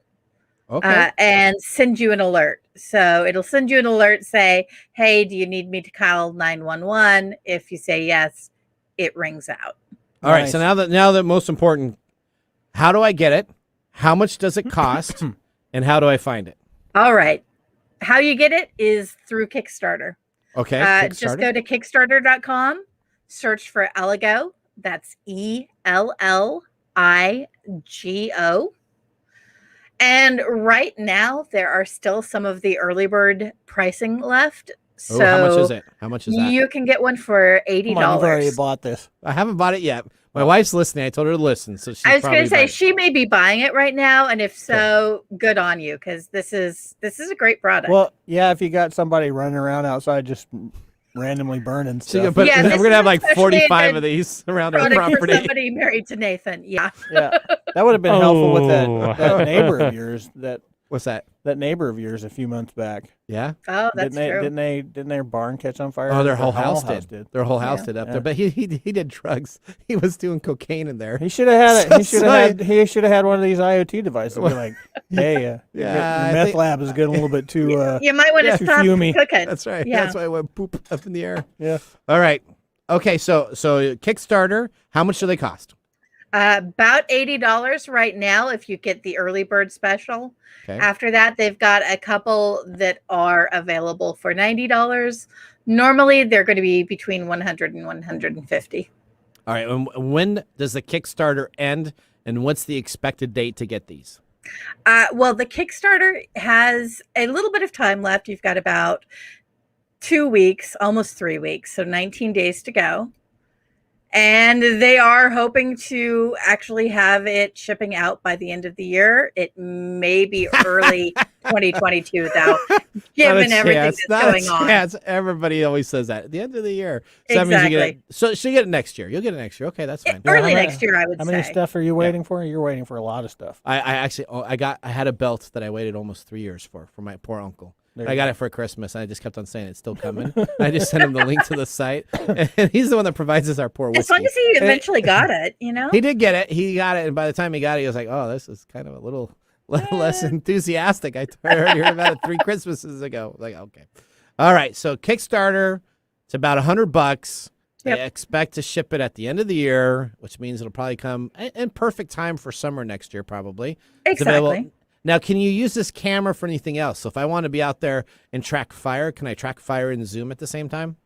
and send you an alert. So it'll send you an alert, say, hey, do you need me to call 911? If you say yes, it rings out. All right. So now that most important, how do I get it? How much does it cost? And how do I find it? All right. How you get it is through Kickstarter. Okay. Just go to Kickstarter.com, search for Elligo. That's ELLIGO. And right now, there are still some of the early bird pricing left. So how much is it? How much is that? You can get one for $80. Come on, you've already bought this. I haven't bought it yet. My wife's listening. I told her to listen. So she's I was going to say probably she may be buying it right now, and if so, good on you, because this is a great product. Well, yeah, if you got somebody running around outside just randomly burning stuff. But Yeah, we're this going to have is like especially a 45 good of these around our product for property. somebody married to Nathan. Yeah. Yeah, that would have been helpful with Oh. that neighbor of yours. What's that? That neighbor of yours a few months back. Yeah. Oh, that's true. Didn't their barn catch on fire? Oh, their whole house did. Their whole house Yeah. did up Yeah. there. But he did drugs. He was doing cocaine in there. He should have had it. So He should have had one of these IoT devices. Be like, hey, Yeah, your I meth think- lab is getting a little bit too. You might want to too stop fumey. cooking. That's right. Yeah. That's why I went poop up in the air. Yeah. All right. Okay. So Kickstarter. How much do they cost? About $80 right now if you get the early bird special. Okay. After that, they've got a couple that are available for $90. Normally, they're going to be between $100 and $150. All right. And when does the Kickstarter end? And what's the expected date to get these? Well, the Kickstarter has a little bit of time left. You've got about 2 weeks, almost 3 weeks, so 19 days to go. And they are hoping to actually have it shipping out by the end of the year. It may be early 2022, though, given everything that's going on. Yes, everybody always says that at the end of the year. So that means you get Exactly. it. So she'll get it next year. You'll get it next year. Okay, that's fine. Early how next year, I would How say. many stuff are you waiting for? You're waiting for a lot of stuff. I actually I had a belt that I waited almost 3 years for my poor uncle. There I you got go. it for Christmas, and I just kept on saying it's still coming. I just sent him the link to the site, and he's the one that provides us our poor whiskey. As long as he eventually got it, you know? He did get it. He got it, and by the time he got it, he was like, "Oh, this is kind of a little less enthusiastic." I already heard about it 3 Christmases ago. Like, okay, all right. So Kickstarter, it's about $100. Yep. They expect to ship it at the end of the year, which means it'll probably come in perfect time for summer next year, probably. It's available. Exactly. Now, can you use this camera for anything else? So if I want to be out there and track fire, can I track fire in Zoom at the same time?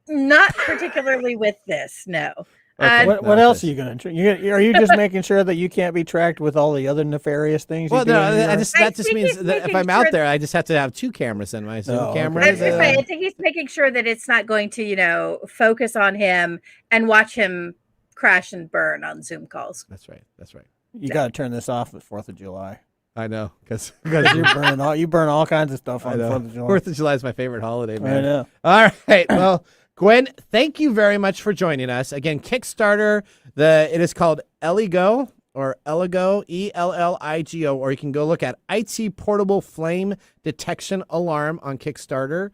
Not particularly with this, no. Okay. What else are you going to? Are you just making sure that you can't be tracked with all the other nefarious things? Well, no, that I just think means he's that if making I'm out sure there, I just have to have 2 cameras in my Zoom Oh, okay. cameras. I was gonna say, I think he's making sure that it's not going to, focus on him and watch him crash and burn on Zoom calls. That's right. That's right. You got to turn this off at 4th of July. I know, because you burn all kinds of stuff on 4th of July. 4th of July is my favorite holiday, man. I know. All right. Well, Gwen, thank you very much for joining us. Again, Kickstarter, it is called Eligo or Eligo, Elligo, or you can go look at IT Portable Flame Detection Alarm on Kickstarter.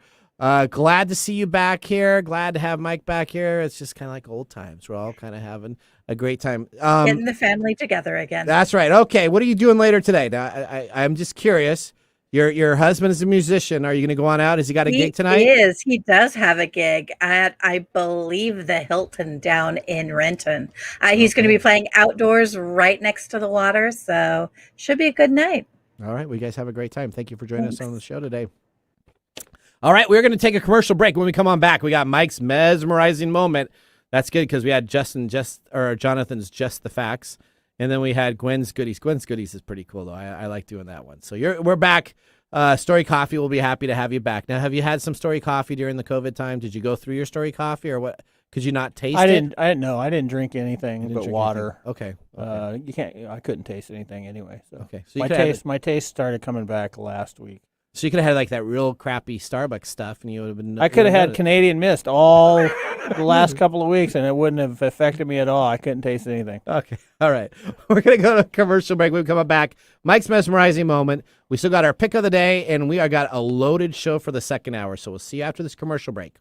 Glad to see you back here. Glad to have Mike back here. It's just kind of like old times. We're all kind of having a great time. Getting the family together again. That's right. Okay. What are you doing later today? Now, I'm just curious. Your husband is a musician. Are you going to go on out? Has he got a gig tonight? He is. He does have a gig at, I believe, the Hilton down in Renton. He's going to be playing outdoors right next to the water, so should be a good night. All right. Well, you guys have a great time. Thank you for joining us on the show today. All right. We're going to take a commercial break. When we come on back, we got Mike's mesmerizing moment. That's good because we had Jonathan's Just the Facts. And then we had Gwen's Goodies. Gwen's Goodies is pretty cool, though. I like doing that one. So we're back. Story Coffee will be happy to have you back. Now, have you had some Story Coffee during the COVID time? Did you go through your Story Coffee, or what? Could you not taste it? I didn't know. I didn't drink anything but water. Okay. You can't. I couldn't taste anything anyway. So okay. So my taste started coming back last week. So you could have had like that real crappy Starbucks stuff, and you would have been. I could have had Canadian Mist all the last couple of weeks, and it wouldn't have affected me at all. I couldn't taste anything. Okay. All right. We're going to go to a commercial break. When we come back, Mike's mesmerizing moment. We still got our pick of the day, and we got a loaded show for the second hour. So we'll see you after this commercial break.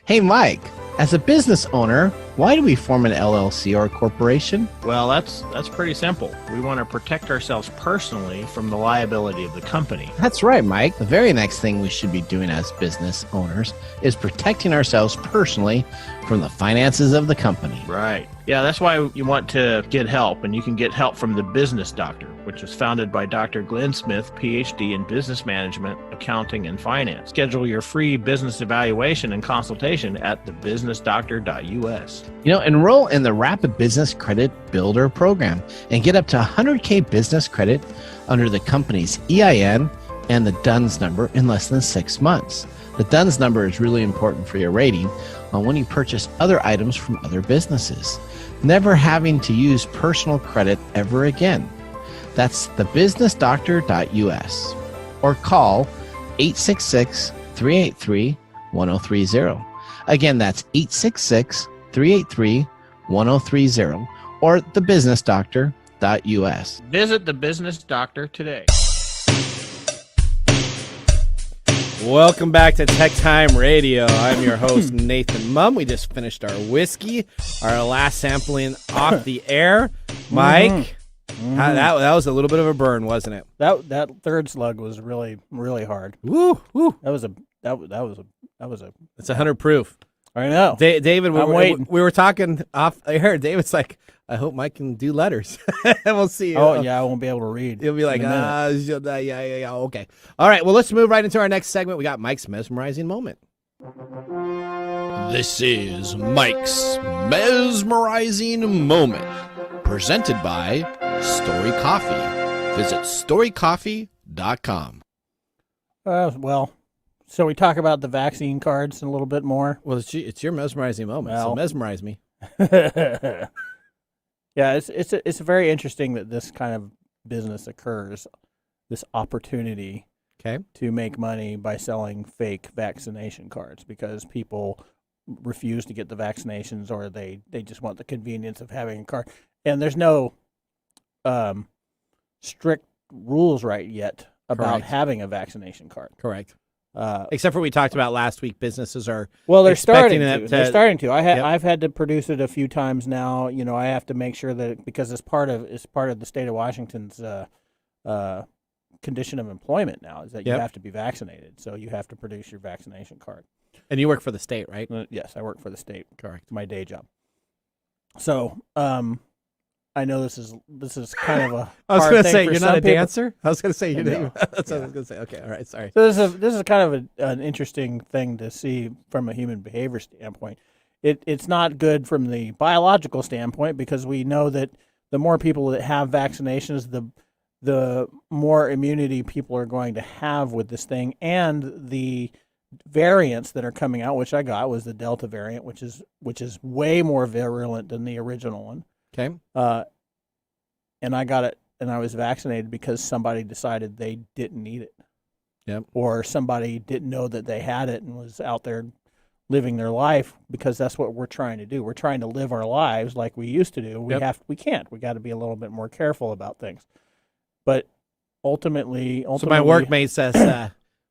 Hey, Mike, as a business owner, why do we form an LLC or a corporation? Well, that's pretty simple. We want to protect ourselves personally from the liability of the company. That's right, Mike. The very next thing we should be doing as business owners is protecting ourselves personally from the finances of the company. Right. Yeah, that's why you want to get help, and you can get help from the Business Doctor, which was founded by Dr. Glenn Smith, PhD in Business Management, Accounting, and Finance. Schedule your free business evaluation and consultation at thebusinessdoctor.us. Enroll in the Rapid Business Credit Builder program and get up to 100K business credit under the company's EIN and the DUNS number in less than 6 months. The DUNS number is really important for your rating on when you purchase other items from other businesses, never having to use personal credit ever again. That's thebusinessdoctor.us or call 866-383-1030. Again, that's 866-383-1030 or thebusinessdoctor.us. Visit the Business Doctor today. Welcome back to TechTime Radio. I'm your host, Nathan Mumm. We just finished our whiskey, our last sampling off the air. Mike, that was a little bit of a burn, wasn't it? That third slug was really, really hard. Woo. That was a. It's 100 proof. I know. David, I'm waiting. we were talking off air. David's like, I hope Mike can do letters. We'll see. Oh, yeah, I won't be able to read. He'll be like, yeah, okay. All right, well, let's move right into our next segment. We got Mike's mesmerizing moment. This is Mike's mesmerizing moment, presented by Story Coffee. Visit storycoffee.com. Well, so we talk about the vaccine cards a little bit more. Well, it's your mesmerizing moment, so mesmerize me. Yeah, it's very interesting that this kind of business occurs, this opportunity to make money by selling fake vaccination cards because people refuse to get the vaccinations or they just want the convenience of having a card. And there's no strict rules yet about having a vaccination card. Correct. Except for we talked about last week, businesses are they're starting to. They're starting to. I've had to produce it a few times now. I have to make sure that because it's part of the state of Washington's condition of employment now is that you have to be vaccinated. So you have to produce your vaccination card. And you work for the state, right? Yes, I work for the state. Correct. My day job. So I I know this is kind of a I was hard going to thing say, for you're some not a people. dancer? I was going to say, you're No. not. That's what I was going to say. Okay, all right, sorry. So this is kind of an interesting thing to see from a human behavior standpoint. It's not good from the biological standpoint because we know that the more people that have vaccinations, the more immunity people are going to have with this thing, and the variants that are coming out, which I got was the Delta variant, which is way more virulent than the original one. Okay. And I got it, and I was vaccinated because somebody decided they didn't need it. Yep. Or somebody didn't know that they had it and was out there living their life, because that's what we're trying to do. We're trying to live our lives like we used to do. We can't. We got to be a little bit more careful about things. But ultimately, So my workmate says,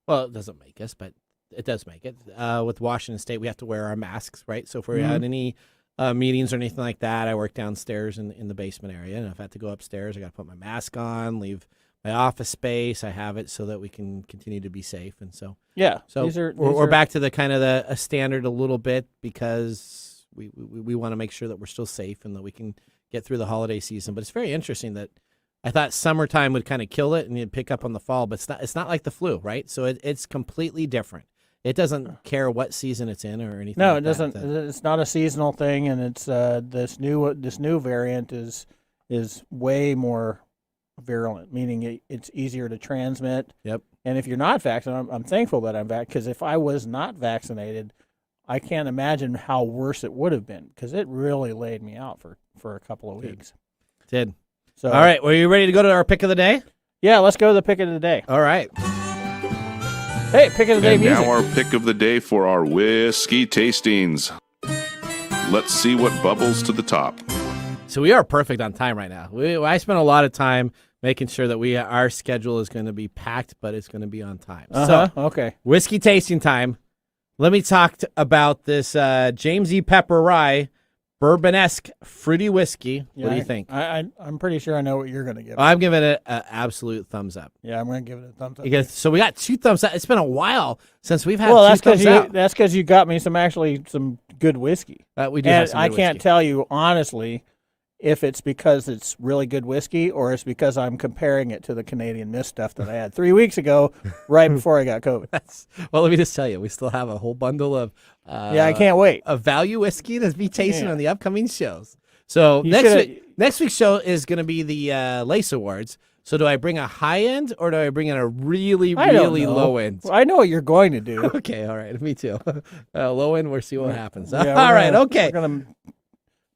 well, it doesn't make us, but it does make it. With Washington State, we have to wear our masks, right? So if we had any meetings or anything like that, I work downstairs in the basement area, and if I have to go upstairs, I got to put my mask on, leave my office space. I have it so that we can continue to be safe, and so we're back to the kind of a standard a little bit, because we want to make sure that we're still safe and that we can get through the holiday season. But it's very interesting that I thought summertime would kind of kill it and you'd pick up on the fall, but it's not like the flu, right? So it's completely different. It doesn't care what season it's in or anything. No, like it doesn't. that. It's not a seasonal thing, and it's this new variant is way more virulent, meaning it's easier to transmit. Yep. And if you're not vaccinated, I'm thankful that I'm vaccinated, because if I was not vaccinated, I can't imagine how worse it would have been, because it really laid me out for a couple of weeks. It did. So, all right, well, are you ready to go to our pick of the day? Yeah, let's go to the pick of the day. All right. Hey, pick of the day And music. now our pick of the day for our whiskey tastings. Let's see what bubbles to the top. So we are perfect on time right now. I spent a lot of time making sure that our schedule is going to be packed, but it's going to be on time. So, okay. Whiskey tasting time. Let me talk about this James E. Pepper Rye Bourbon-esque fruity whiskey. Yeah, what do you think? I'm pretty sure I know what you're going to give. I'm giving it an absolute thumbs up. Yeah, I'm going to give it a thumbs up. So we got 2 thumbs up. It's been a while since we've had that's 2 thumbs up. That's because you got me some good whiskey. We do have some I good can't whiskey. tell you honestly if it's because it's really good whiskey or it's because I'm comparing it to the Canadian Mist stuff that I had 3 weeks ago, right before I got COVID. Well, let me just tell you, we still have a whole bundle of I can't wait. Of value whiskey to be tasting on the upcoming shows. So next week's show is going to be the Lace Awards. So do I bring a high end or do I bring in a really, really low end? Well, I know what you're going to do. Okay, all right, me too. Low end, we'll see what happens. Yeah, all right, okay.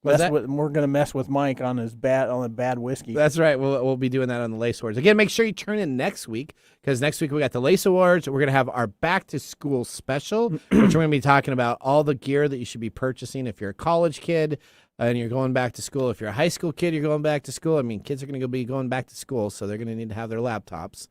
We're gonna mess with Mike on the bad whiskey. That's right. We'll be doing that on the Lace Awards. Again, make sure you turn in next week, because next week we got the Lace Awards. We're gonna have our back to school special, which we're gonna be talking about all the gear that you should be purchasing if you're a college kid and you're going back to school. If you're a high school kid, you're going back to school. I mean, kids are gonna be going back to school, so they're gonna need to have their laptops.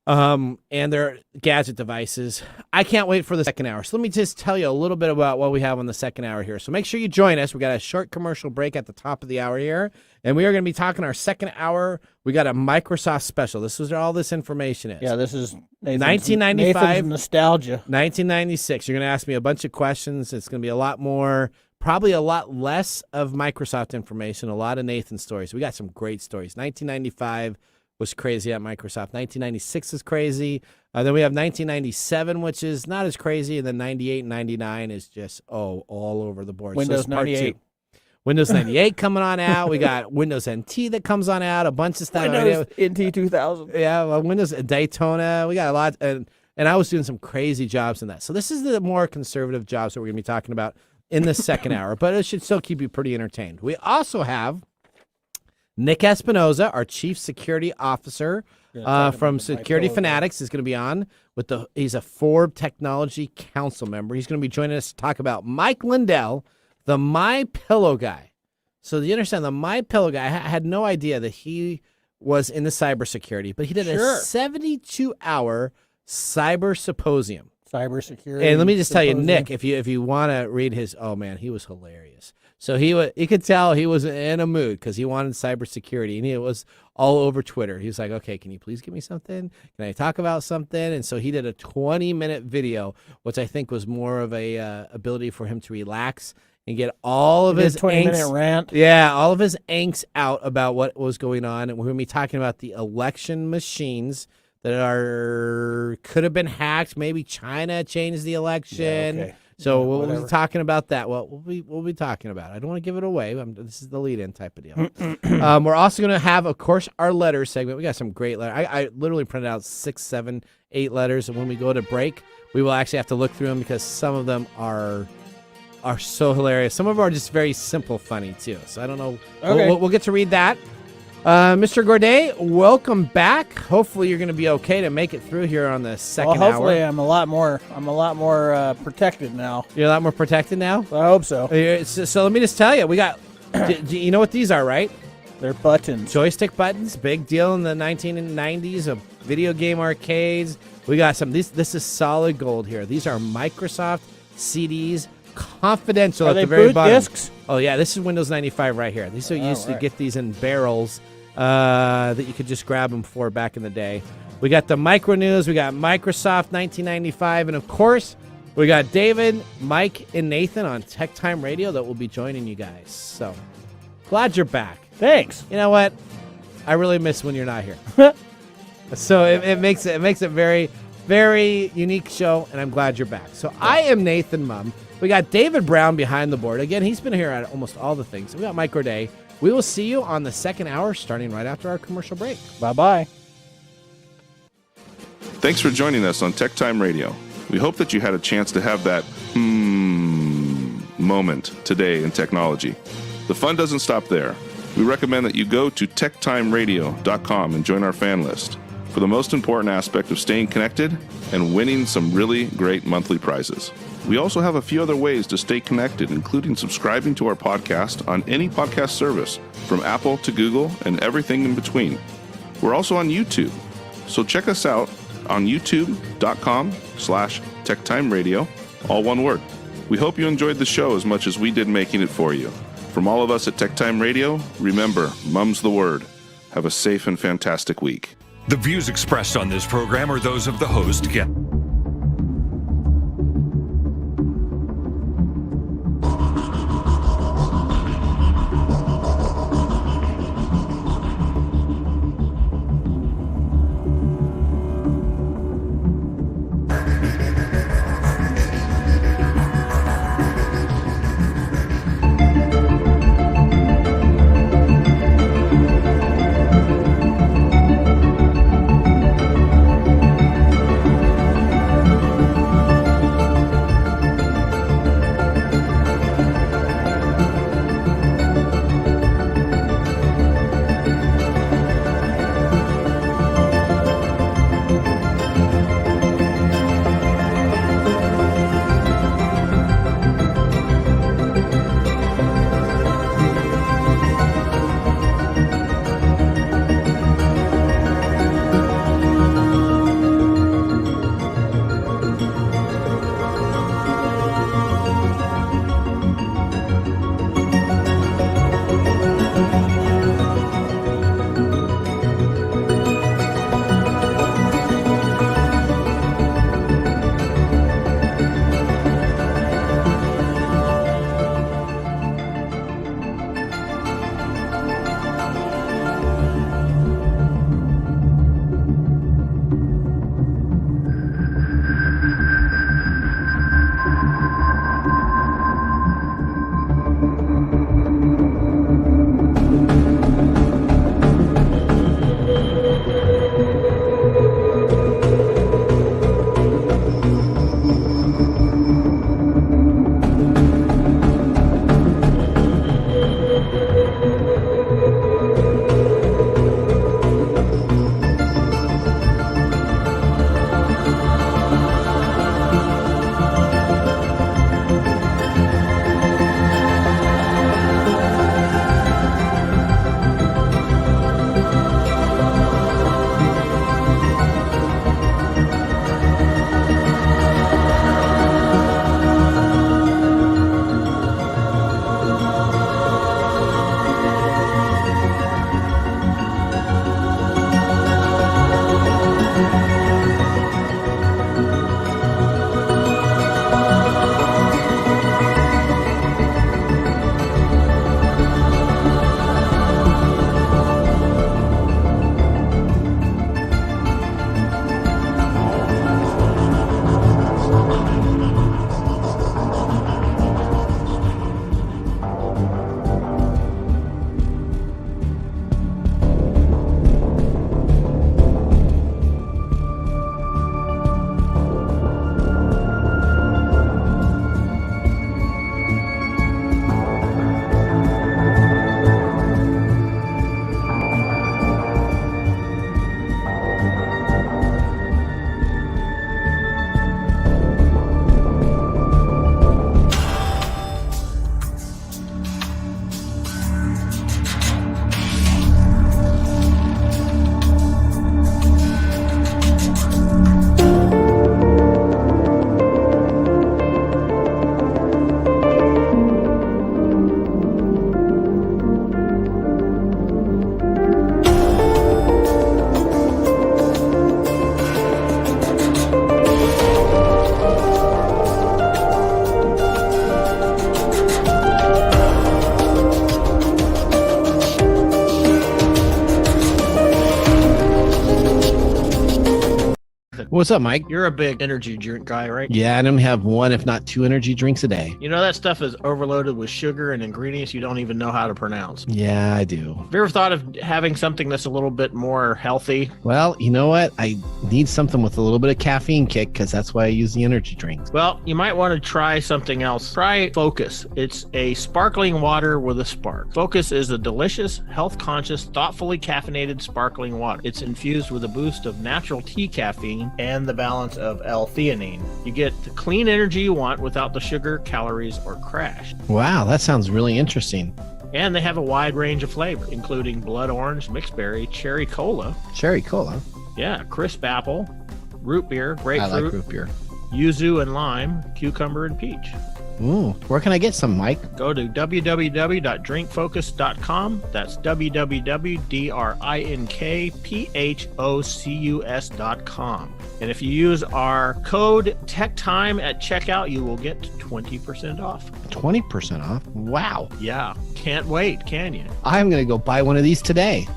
And their gadget devices. I can't wait for the second hour. So let me just tell you a little bit about what we have on the second hour here. So make sure you join us. We got a short commercial break at the top of the hour here, and we are going to be talking our second hour. We got a Microsoft special. This is where all this information is. Yeah, this is 1995 Nathan's nostalgia. 1996. You're going to ask me a bunch of questions. It's going to be a lot more, probably a lot less of Microsoft information, a lot of Nathan stories. We got some great stories. 1995 was crazy at Microsoft. 1996 is crazy. Then we have 1997, which is not as crazy, and then 98 and 99 is just all over the board. Windows 98. Windows 98 coming on out. We got Windows NT that comes on out. A bunch of stuff. Windows NT 2000. Yeah, well, Windows Daytona. We got a lot, and I was doing some crazy jobs in that. So this is the more conservative jobs that we're going to be talking about in the second hour, but it should still keep you pretty entertained. We also have Nick Espinoza, our Chief Security Officer from Security Fanatics, is going to be on he's a Forbes Technology Council member. He's going to be joining us to talk about Mike Lindell, the My Pillow guy. So you understand, the My Pillow guy, I had no idea that he was in the cybersecurity, but he did a 72-hour cyber symposium. Cybersecurity. And let me just tell you, Nick, if you want to read his, oh man, he was hilarious. So you could tell he was in a mood because he wanted cybersecurity, and he was all over Twitter. He was like, okay, can you please give me something? Can I talk about something? And so he did a 20-minute video, which I think was more of a ability for him to relax and get all of his 20-minute rant. Yeah, all of his angst out about what was going on. And we're going to be talking about the election machines that could have been hacked. Maybe China changed the election. Yeah, okay. So we'll be talking about that. Well, we'll be talking about it. I don't want to give it away. This is the lead-in type of deal. We're also going to have, of course, our letter segment. We got some great letters. I literally printed out 6, 7, 8 letters, and when we go to break, we will actually have to look through them because some of them are so hilarious. Some of them are just very simple, funny too. So I don't know. Okay. We'll get to read that. Mr. Gourdet, welcome back. Hopefully, you're going to be okay to make it through here on the second hour. Hopefully, I'm a lot more protected now. You're a lot more protected now. I hope so. So let me just tell you, we got. You know what these are, right? They're buttons. Joystick buttons, big deal in the 1990s of video game arcades. We got some. This is solid gold here. These are Microsoft CDs. Confidential at the very bottom. Discs? Oh yeah, this is Windows 95 right here. These are used to get these in barrels that you could just grab them for back in the day. We got the Micro News. We got Microsoft 1995, and of course, we got David, Mike, and Nathan on TechTime Radio that will be joining you guys. So glad you're back. Thanks. You know what? I really miss when you're not here. So it makes it very, very unique show, and I'm glad you're back. So I am Nathan Mum. We got David Brown behind the board. Again, he's been here at almost all the things. We got Mike Gourdet. We will see you on the second hour, starting right after our commercial break. Bye-bye. Thanks for joining us on TechTime Radio. We hope that you had a chance to have that moment today in technology. The fun doesn't stop there. We recommend that you go to techtimeradio.com and join our fan list for the most important aspect of staying connected and winning some really great monthly prizes. We also have a few other ways to stay connected, including subscribing to our podcast on any podcast service, from Apple to Google and everything in between. We're also on YouTube, so check us out on youtube.com/techtimeradio, all one word. We hope you enjoyed the show as much as we did making it for you. From all of us at TechTime Radio, remember, mum's the word. Have a safe and fantastic week. The views expressed on this program are those of the host, What's up, Mike? You're a big energy drink guy, right? Yeah, and I'm gonna have one, if not 2 energy drinks a day. You know that stuff is overloaded with sugar and ingredients you don't even know how to pronounce. Yeah, I do. Have you ever thought of having something that's a little bit more healthy? Well, you know what? I need something with a little bit of caffeine kick because that's why I use the energy drinks. Well, you might want to try something else. Try Focus. It's a sparkling water with a spark. Focus is a delicious, health-conscious, thoughtfully caffeinated sparkling water. It's infused with a boost of natural tea caffeine and the balance of L-theanine. You get the clean energy you want without the sugar, calories, or crash. Wow, that sounds really interesting. And they have a wide range of flavors, including blood orange, mixed berry, cherry cola. Cherry cola? Yeah, crisp apple, root beer, grapefruit. I like root beer. Yuzu and lime, cucumber and peach. Ooh, where can I get some, Mike? Go to www.drinkfocus.com. That's www.drinkfocus.com. And if you use our code TechTime at checkout, you will get 20% off. 20% off? Wow. Yeah, can't wait, can you? I'm going to go buy one of these today.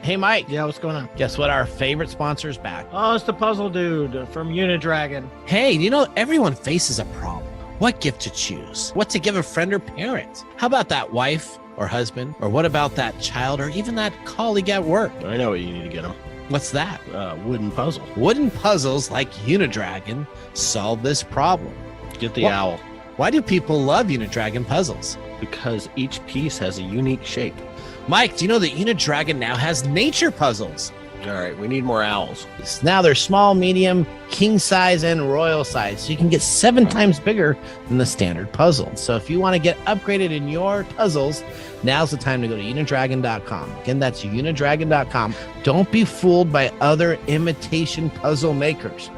Hey, Mike. Yeah, what's going on? Guess what? Our favorite sponsor's back. Oh, it's the puzzle dude from Unidragon. Hey, you know, everyone faces a problem. What gift to choose? What to give a friend or parent? How about that wife or husband? Or what about that child or even that colleague at work? I know what you need to get them. What's that? Wooden puzzle. Wooden puzzles like Unidragon solve this problem. Get the owl. Why do people love Unidragon puzzles? Because each piece has a unique shape. Mike, do you know that Unidragon now has nature puzzles? All right, we need more owls. Now they're small, medium, king size, and royal size. So you can get 7 times bigger than the standard puzzle. So if you want to get upgraded in your puzzles, now's the time to go to unidragon.com. Again, that's unidragon.com. Don't be fooled by other imitation puzzle makers.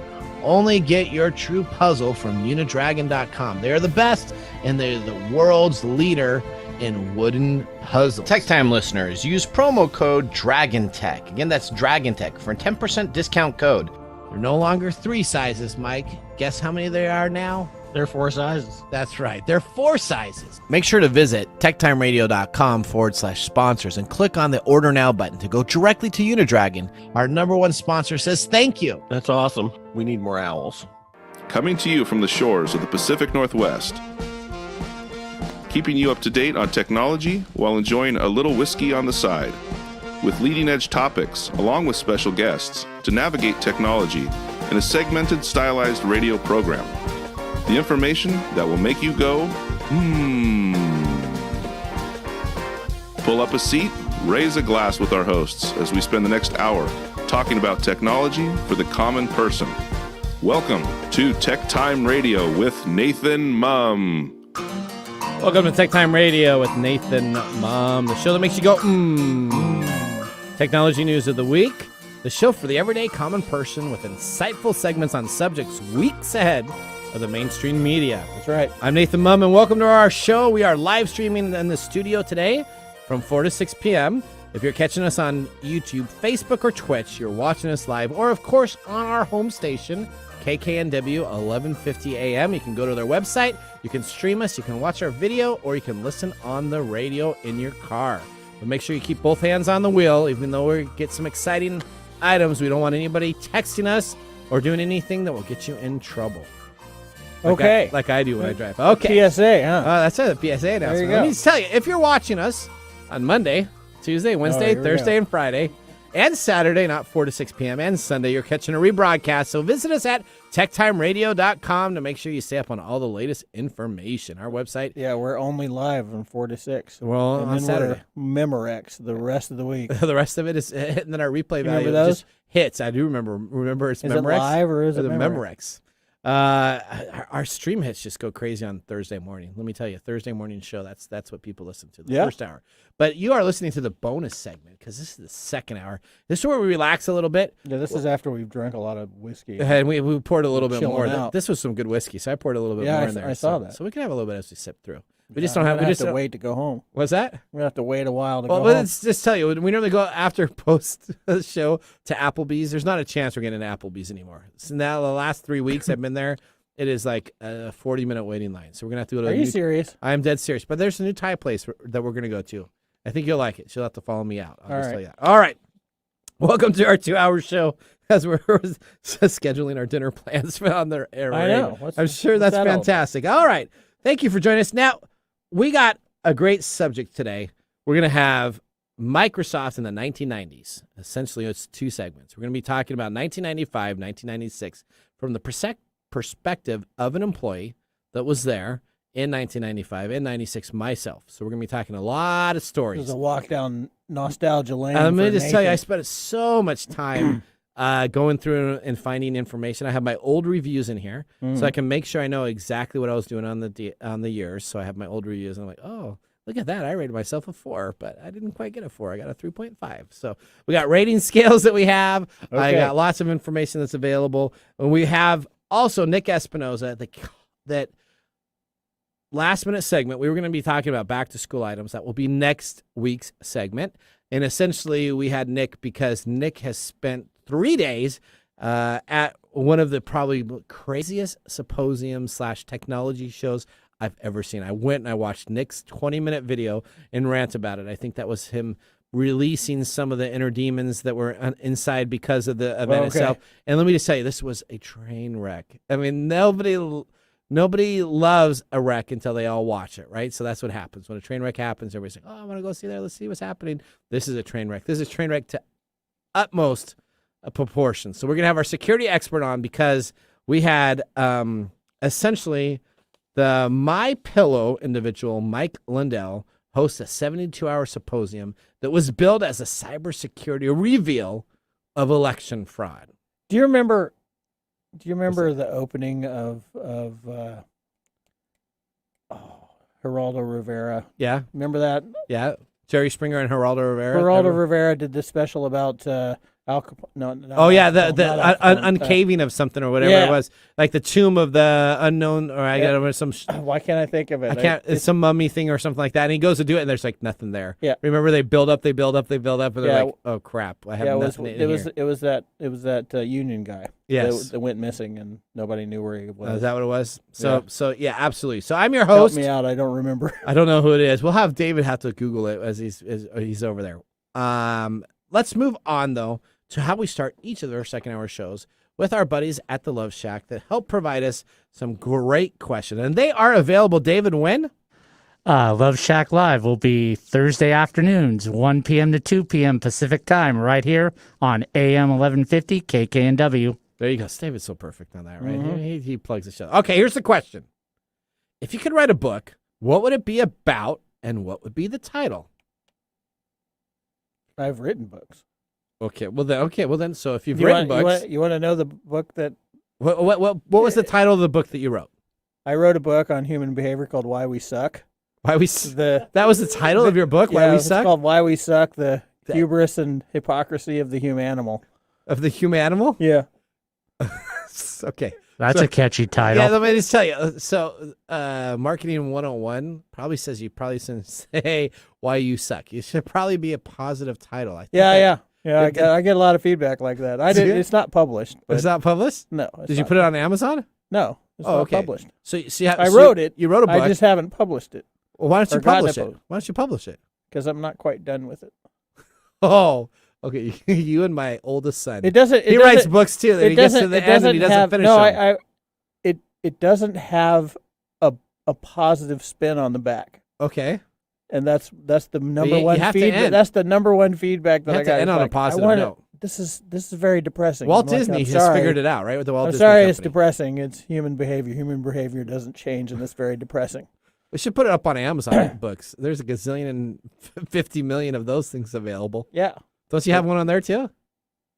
Only get your true puzzle from unidragon.com. They're the best, and they're the world's leader in wooden puzzles. Tech Time listeners, use promo code DRAGONTECH. Again, that's DRAGONTECH for a 10% discount code. They're no longer 3 sizes, Mike. Guess how many they are now? They're 4 sizes. That's right. They're 4 sizes. Make sure to visit techtimeradio.com/sponsors and click on the Order Now button to go directly to Unidragon. Our #1 sponsor says thank you. That's awesome. We need more owls. Coming to you from the shores of the Pacific Northwest, keeping you up to date on technology while enjoying a little whiskey on the side, with leading-edge topics along with special guests to navigate technology in a segmented, stylized radio program. The information that will make you go, Pull up a seat, raise a glass with our hosts as we spend the next hour talking about technology for the common person. Welcome to Tech Time Radio with Nathan Mum. Welcome to Tech Time Radio with Nathan Mum, the show that makes you go, Technology news of the week, the show for the everyday common person with insightful segments on subjects weeks ahead of the mainstream media. That's right. I'm Nathan Mum, and welcome to our show. We are live streaming in the studio today from 4 to 6 p.m. If you're catching us on YouTube, Facebook, or Twitch, you're watching us live, or of course on our home station, KKNW 1150 AM. You can go to their website, you can stream us, you can watch our video, or you can listen on the radio in your car. But make sure you keep both hands on the wheel, even though we get some exciting items. We don't want anybody texting us or doing anything that will get you in trouble. Okay. Like I do when I drive. Okay. PSA, huh? That's a PSA announcement. There you go. Let me tell you, if you're watching us on Monday, Tuesday, Wednesday, Thursday, and Friday, and Saturday, not 4 to 6 p.m., and Sunday, you're catching a rebroadcast. So visit us at techtimeradio.com to make sure you stay up on all the latest information. Our website. Yeah, we're only live from 4 to 6. Well, and on then Saturday. we're Memorex the rest of the week. The rest of it is, and then our replay value those? just hits. I do remember. Remember, it's Is Memorex. it live or is it the Memorex? Our stream hits just go crazy on Thursday morning. Let me tell you, Thursday morning show, that's what people listen to, the first hour. But you are listening to the bonus segment because this is the second hour. This is where we relax a little bit. Yeah, this is after we've drank a lot of whiskey. And we poured a little bit more. Out. This was some good whiskey, so I poured a little bit more in there. I saw that. So we can have a little bit as we sip through. We just don't have. We just have to wait to go home. What's that? We're gonna have to wait a while to go home. Well, let's just tell you, we normally go after post the show to Applebee's. There's not a chance we're getting to Applebee's anymore. So now the last 3 weeks I've been there, it is like a 40-minute waiting line. So we're gonna have to go to. Are you serious? I am dead serious. But there's a new Thai place that we're gonna go to. I think you'll like it. She'll have to follow me out. I'll just tell you that. All right. Welcome to our 2-hour show. as we're scheduling our dinner plans on their air. I know. I'm sure that's fantastic. All right. Thank you for joining us. Now, we got a great subject today. We're going to have Microsoft in the 1990s. Essentially, it's two segments. We're going to be talking about 1995, 1996 from the perspective of an employee that was there in 1995 and 96 myself. So we're going to be talking a lot of stories. This is a walk down nostalgia lane. Let me just tell you, I spent so much time going through and finding information. I have my old reviews in here, so I can make sure I know exactly what I was doing on the years. So I have my old reviews, and I'm like, oh, look at that. I rated myself a 4, but I didn't quite get a 4. I got a 3.5. So we got rating scales that we have. Okay. I got lots of information that's available. And we have also Nick Espinoza, that last-minute segment. We were going to be talking about back-to-school items. That will be next week's segment. And essentially, we had Nick because Nick has spent 3 days at one of the probably craziest symposium/technology shows I've ever seen. I went and I watched Nick's 20-minute video and rant about it. I think that was him releasing some of the inner demons that were inside because of the event itself. And let me just tell you, this was a train wreck. I mean, nobody loves a wreck until they all watch it, right? So that's what happens. When a train wreck happens, everybody's like, oh, I want to go see there. Let's see what's happening. This is a train wreck. This is a train wreck to utmost proportion. So we're going to have our security expert on because we had essentially the My Pillow individual, Mike Lindell, host a 72-hour symposium that was billed as a cybersecurity reveal of election fraud. Do you remember the opening of Geraldo Rivera? Yeah. Remember that? Yeah. Jerry Springer and Geraldo Rivera. Geraldo Rivera did this special about Al Capone. No, the uncaving of something or whatever it was, like the tomb of the unknown, or I got some. Why can't I think of it? It's some mummy thing or something like that. And he goes to do it, and there's like nothing there. Yeah. Remember, they build up, and they're like, oh crap, I have nothing. It was that Union guy. Yes. That went missing, and nobody knew where he was. Is that what it was? So yeah, absolutely. So I'm your host. Help me out. I don't remember. I don't know who it is. We'll have David have to Google it as he's over there. Let's move on though to how we start each of our second hour shows with our buddies at the Love Shack that help provide us some great questions. And they are available, David, when? Love Shack Live will be Thursday afternoons, 1 p.m. to 2 p.m. Pacific time, right here on AM 1150 KKNW. There you go. David's so perfect on that, right? Mm-hmm. He plugs the show. Okay, here's the question. If you could write a book, what would it be about and what would be the title? I've written books. Okay, well then. So if you've written books, you want to know the book that? What was the title of the book that you wrote? I wrote a book on human behavior called "Why We Suck." That was the title of your book. Why We Suck. It's called "Why We Suck: The Hubris and Hypocrisy of the Humanimal." Of the Humanimal? Yeah. Okay. That's a catchy title. Yeah, let me just tell you. So, Marketing 101 probably says you probably shouldn't say why you suck. You should probably be a positive title. I think Yeah. I get a lot of feedback like that. It's not published. But it's not published? No. Did you put it on Amazon? No. It's not published. So I wrote it. You wrote a book. I just haven't published it. Well, why don't you publish it? Why don't you publish it? Because I'm not quite done with it. Oh, okay. You and my oldest son. He writes books too. Then he gets to the end and he doesn't finish them. It doesn't have a positive spin on the back. Okay. And that's the number one feedback. That's the number one feedback that I got. You have to end on a positive note. This is very depressing. Walt Disney has figured it out, right? With the Walt Disney I'm sorry, Company. It's depressing. It's human behavior. Human behavior doesn't change, and it's very depressing. We should put it up on Amazon books. There's a gazillion and 50 million of those things available. Yeah. Don't you have one on there too?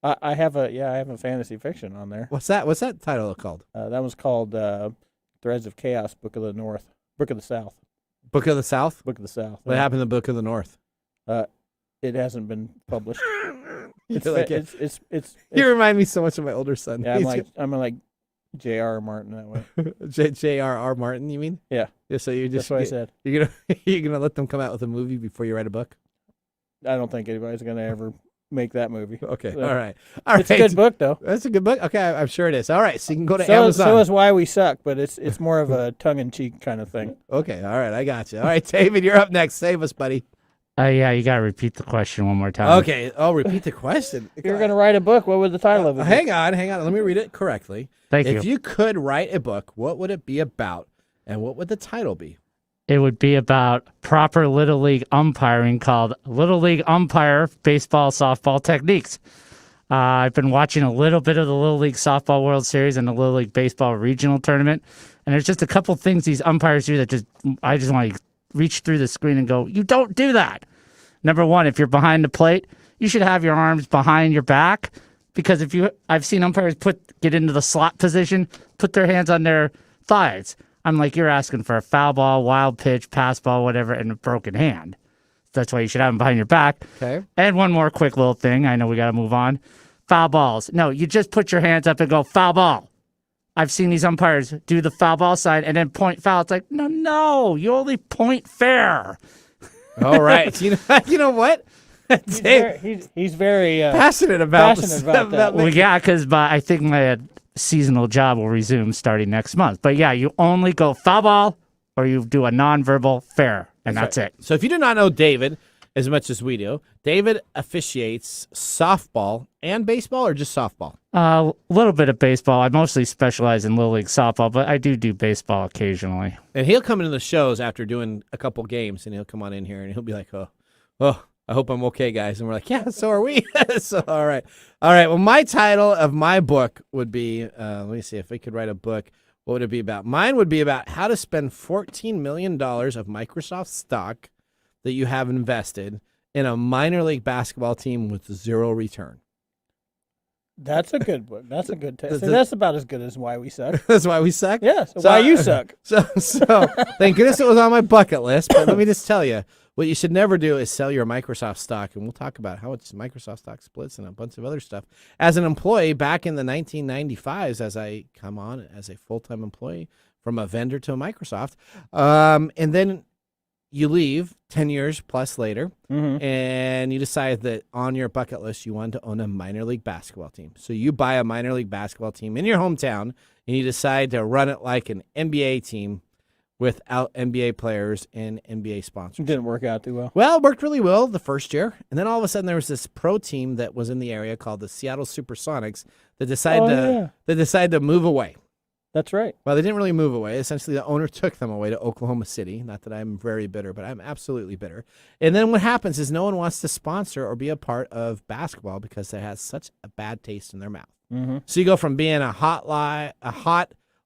I have a fantasy fiction on there. What's that? What's that title called? That was called Threads of Chaos, Book of the North, Book of the South. Book of the South? Book of the South. What happened to Book of the North? It hasn't been published. It's you remind me so much of my older son. Yeah, I'm like J.R.R. Martin that way. J.R.R. Martin, you mean? Yeah. So you just that's what I said. You're gonna let them come out with a movie before you write a book? I don't think anybody's gonna ever make that movie. Okay. So, all right. It's a good book though. That's a good book. Okay, I'm sure it is. All right. So you can go to Amazon. So is Why We Suck, but it's more of a tongue in cheek kind of thing. Okay. All right. I got you. All right, David, you're up next. Save us, buddy. Yeah, you got to repeat the question one more time. Okay, I'll repeat the question. If you're going to write a book, what would the title of it be? Hang on. Let me read it correctly. Thank you. If you could write a book, what would it be about, and what would the title be? It would be about proper Little League umpiring called Little League Umpire Baseball Softball Techniques. I've been watching a little bit of the Little League Softball World Series and the Little League Baseball Regional Tournament, and there's just a couple things these umpires do that I just want to reach through the screen and go, you don't do that. Number one, if you're behind the plate, you should have your arms behind your back, because I've seen umpires get into the slot position, put their hands on their thighs. I'm like, you're asking for a foul ball, wild pitch, pass ball, whatever, and a broken hand. That's why you should have them behind your back. Okay. And one more quick little thing. I know we got to move on. Foul balls. No, you just put your hands up and go, foul ball. I've seen these umpires do the foul ball side and then point foul. It's like, no, you only point fair. All right. You know what? He's very passionate about that. Well, yeah, because I think my seasonal job will resume starting next month. But yeah, you only go foul ball or you do a nonverbal fair, and that's it. So if you do not know David as much as we do, David officiates softball and baseball, or just softball? A little bit of baseball. I mostly specialize in Little League softball, but I do baseball occasionally. And he'll come into the shows after doing a couple games, and he'll come on in here, and he'll be like, oh, I hope I'm okay, guys. And we're like, yeah, so are we. So, all right. Well, my title of my book would be, let me see if we could write a book. What would it be about? Mine would be about how to spend $14 million of Microsoft stock that you have invested in a minor league basketball team with zero return. That's a good book. That's a good test. So that's about as good as Why We Suck. That's Why We Suck? Yeah, so Why You Suck. So thank goodness it was on my bucket list. But let me just tell you, what you should never do is sell your Microsoft stock. And we'll talk about how much Microsoft stock splits and a bunch of other stuff. As an employee back in the 1995s, as I come on as a full-time employee from a vendor to Microsoft, and then you leave 10 years plus later, and you decide that on your bucket list you want to own a minor league basketball team. So you buy a minor league basketball team in your hometown, and you decide to run it like an NBA team without NBA players and NBA sponsors. It didn't work out too well. Well, it worked really well the first year, and then all of a sudden there was this pro team that was in the area called the Seattle Supersonics that decided to move away. That's right. Well, they didn't really move away. Essentially, the owner took them away to Oklahoma City. Not that I'm very bitter, but I'm absolutely bitter. And then what happens is no one wants to sponsor or be a part of basketball because it has such a bad taste in their mouth. So you go from being a hot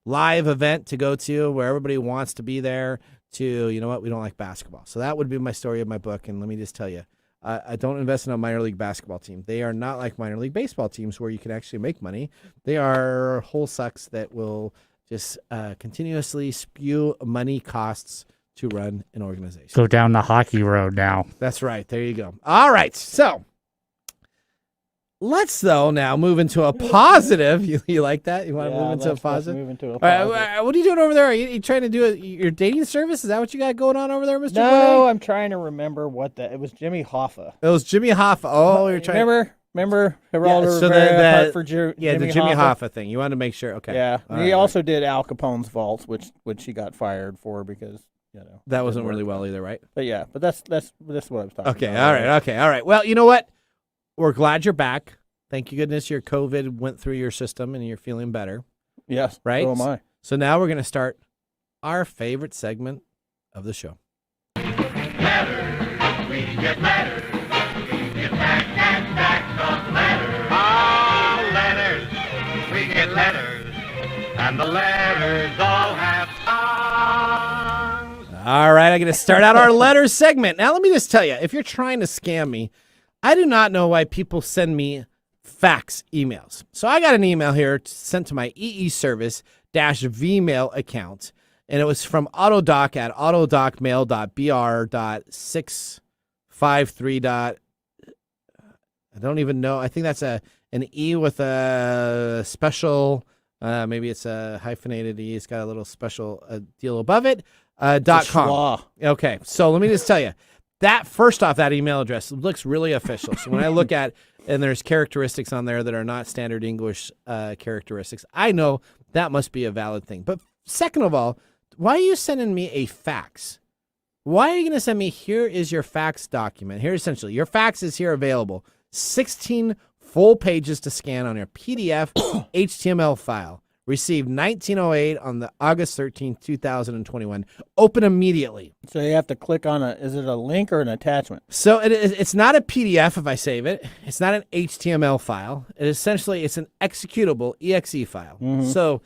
live event to go to where everybody wants to be there to, you know what, we don't like basketball. So that would be my story of my book. And let me just tell you, I don't invest in a minor league basketball team. They are not like minor league baseball teams where you can actually make money. They are whole sucks that will just continuously spew money costs to run an organization. Go down the hockey road now. That's right. There you go. All right. So let's, though, now move into a positive. You like that? You want to move into a positive? Move into a positive. All right, what are you doing over there? Are you trying to do your dating service? Is that what you got going on over there, Mr. No, Blake? I'm trying to remember it was Jimmy Hoffa. It was Jimmy Hoffa. Oh, you're trying Remember Geraldo so Rivera the for Jimmy Jimmy Hoffa? Hoffa thing. You wanted to make sure. Okay. Yeah. All He right, also did Al Capone's Vaults, which he got fired for because, that wasn't really well either, right? But yeah, but that's what I was talking about. Okay. All right. Well, you know what? We're glad you're back. Thank you goodness your COVID went through your system and you're feeling better. Yes. Right? So am I. So now we're going to start our favorite segment of the show. Letters, we get letters. We get back on letters. Oh, letters, we get letters. And the letters all have songs. All right, I'm going to start out our letters segment. Now, let me just tell you, if you're trying to scam me, I do not know why people send me fax emails. So I got an email here sent to my EE service-vmail account, and it was from Autodoc at autodocmail.br.653. I don't even know. I think that's an E with a special, maybe it's a hyphenated E. It's got a little special deal above it. .com. Okay, so let me just tell you, that first off, that email address looks really official. So when I look at, and there's characteristics on there that are not standard English characteristics, I know that must be a valid thing. But second of all, why are you sending me a fax? Why are you going to send me, here is your fax document. Here, essentially, your fax is here available. 16 full pages to scan on your PDF HTML file. Received 1908 on the August 13th, 2021. Open immediately. So you have to click on is it a link or an attachment? So it's not a PDF if I save it. It's not an HTML file. It's an executable exe file. Mm-hmm. So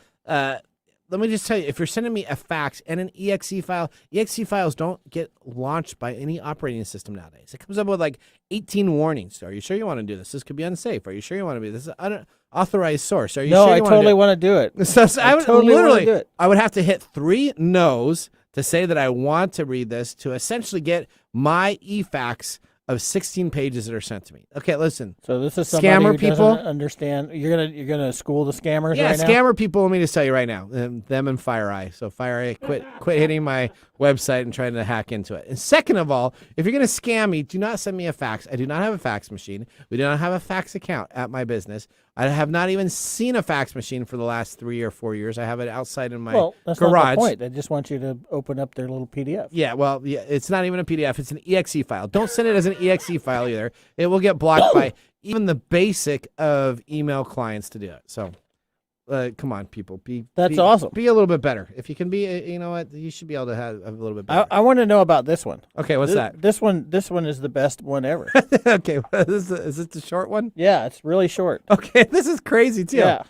let me just tell you, if you're sending me a fax and an exe files don't get launched by any operating system nowadays. It comes up with like 18 warnings. Are you sure you want to do this? This could be unsafe. Are you sure you want to be this? Is unauthorized source. Are you sure I you totally want to do it. So I would totally literally, do it. I would have to hit 3 no's to say that I want to read this to essentially get my e-fax of 16 pages that are sent to me. Okay, listen. So this is somebody scammer who people doesn't understand. You're gonna school the scammers. Yeah, right now? scammer people. Let me just tell you right now, them and FireEye. So FireEye, quit hitting my website and trying to hack into it. And second of all, if you're gonna scam me, do not send me a fax. I do not have a fax machine. We do not have a fax account at my business. I have not even seen a fax machine for the last 3 or 4 years. I have it outside in my that's garage. Not the point. They just want you to open up their little PDF. Yeah, well, yeah, it's not even a PDF. It's an exe file. Don't send it as an exe file either. It will get blocked by even the basic of email clients to do it. So, come on, people. That's awesome. Be a little bit better. If you can be, you know what, you should be able to have a little bit better. I want to know about this one. Okay, what's that? This one is the best one ever. Okay, is it the short one? Yeah, it's really short. Okay, this is crazy too. Yeah,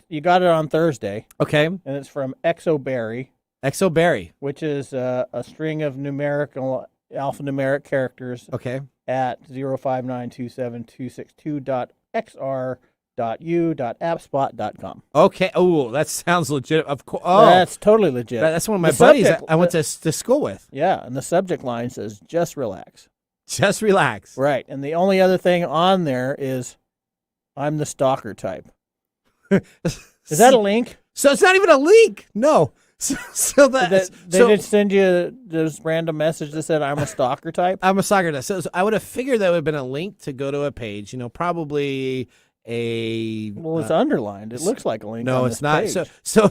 you got it on Thursday. Okay, and it's from Exoberry. Exoberry, which is a string of alphanumeric characters. Okay. At 059272622.xr.u.appspot.com. Okay. Oh, that sounds legit. Of course. Oh, that's totally legit. That's one of my buddies I went to school with. Yeah, and the subject line says, "Just relax." Just relax. Right, and the only other thing on there is, "I'm the stalker type." Is that a link? So it's not even a link. No. So they did send you this random message that said, "I'm a stalker type." I'm a stalker type. So I would have figured that would have been a link to go to a page. Probably a. Well, it's underlined. It looks like a link. No, on it's this not. page.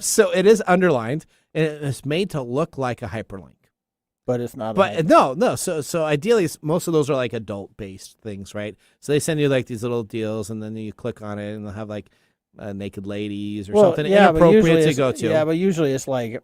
So it is underlined, and it's made to look like a hyperlink. But it's not. But no. So ideally, most of those are like adult-based things, right? So they send you like these little deals, and then you click on it, and they'll have like naked ladies or something inappropriate to go to. Yeah, but usually it's like,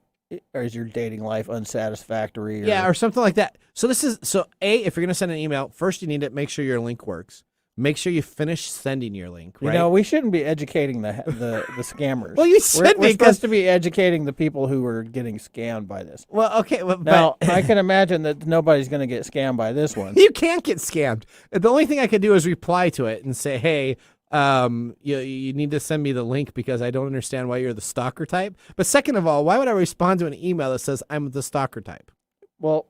is your dating life unsatisfactory? Or something like that. So if you're going to send an email, first you need to make sure your link works. Make sure you finish sending your link. Right? We shouldn't be educating the scammers. Well, you should We're supposed to be educating the people who are getting scammed by this. Well, okay. Now, I can imagine that nobody's going to get scammed by this one. You can't get scammed. The only thing I could do is reply to it and say, hey, you need to send me the link because I don't understand why you're the stalker type. But second of all, why would I respond to an email that says I'm the stalker type? Well,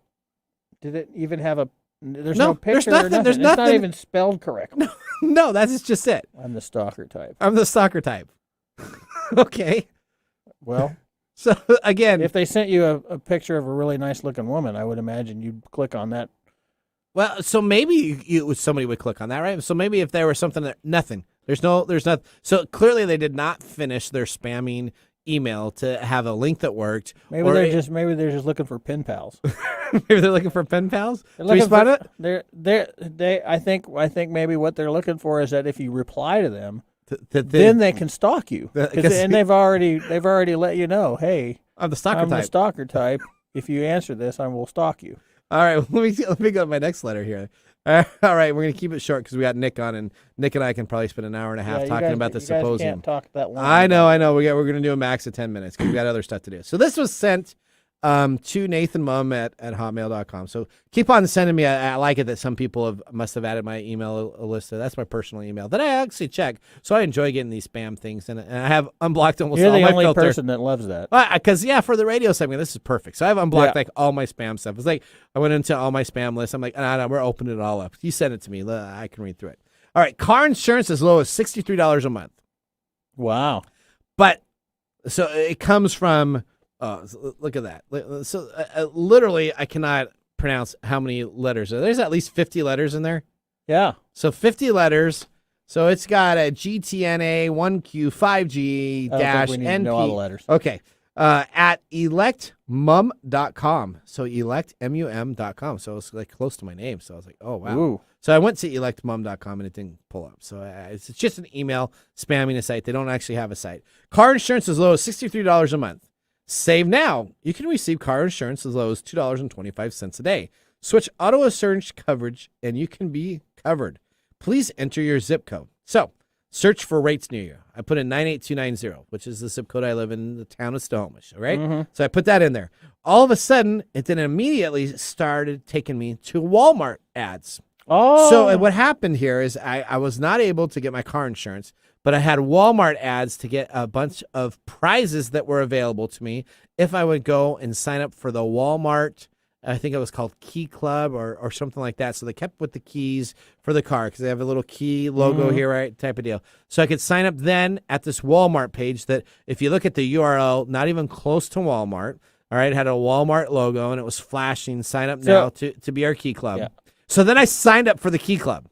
did it even have a? There's no picture. There's nothing. It's not even spelled correctly. No, that's just it. I'm the stalker type. I'm the stalker type. Okay. Well. So again, if they sent you a picture of a really nice looking woman, I would imagine you'd click on that. Well, so maybe somebody would click on that, right? So maybe if there was something that nothing, there's nothing. So clearly they did not finish their spamming email to have a link that worked. Maybe they're just looking for pen pals. Maybe they're looking for pen pals. I think maybe what they're looking for is that if you reply to them, then they can stalk you. And they've already let you know, hey, I'm the stalker type. I'm the stalker type. If you answer this, I will stalk you. All right, let me go to my next letter here. All right, we're going to keep it short because we got Nick on, and Nick and I can probably spend an hour and a half talking about the symposium. Can't talk that long. I know. We're going to do a max of 10 minutes because we got other stuff to do. So this was sent to Nathan Mum at hotmail.com. So keep on sending me. I like it that some people must have added my email list. That's my personal email that I actually check. So I enjoy getting these spam things, and I have unblocked almost all my filters. You're the only person that loves that. Because for the radio segment, this is perfect. So I've unblocked like all my spam stuff. It's like I went into all my spam lists. I'm like, no, we're opening it all up. You send it to me. I can read through it. All right, car insurance as low as $63 a month. Wow. But so it comes from. Oh, look at that. So literally, I cannot pronounce how many letters. There's at least 50 letters in there. Yeah. So 50 letters. So it's got a GTNA, 1Q, 5G, dash, NP. Know all the letters. Okay. at electmum.com. So electmum.com. So it's like close to my name. So I was like, oh, wow. Ooh. So I went to electmum.com and it didn't pull up. So it's just an email spamming a site. They don't actually have a site. Car insurance as low as $63 a month. Save now. You can receive car insurance as low as $2.25 a day. Switch auto insurance coverage and you can be covered. Please enter your zip code. So search for rates near you. I put in 98290, which is the zip code I live in the town of Snohomish. All right. Mm-hmm. So I put that in there. All of a sudden, it then immediately started taking me to Walmart ads. Oh. So what happened here is I was not able to get my car insurance, but I had Walmart ads to get a bunch of prizes that were available to me if I would go and sign up for the Walmart, I think it was called Key Club or something like that. So they kept with the keys for the car because they have a little key logo here, right, type of deal. So I could sign up then at this Walmart page that if you look at the URL, not even close to Walmart, all right, it had a Walmart logo and it was flashing, sign up now to be our Key Club. Yeah. So then I signed up for the Key Club.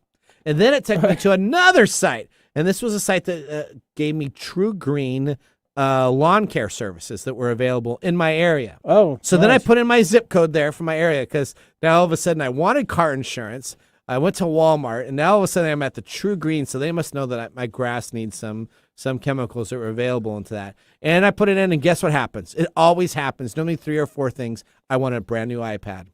And then it took me to another site. And this was a site that gave me True Green lawn care services that were available in my area. Oh, so then I put in my zip code there for my area because now all of a sudden I wanted car insurance. I went to Walmart, and now all of a sudden I'm at the True Green, so they must know that my grass needs some chemicals that were available into that. And I put it in, and guess what happens? It always happens. Normally 3 or 4 things. I want a brand new iPad.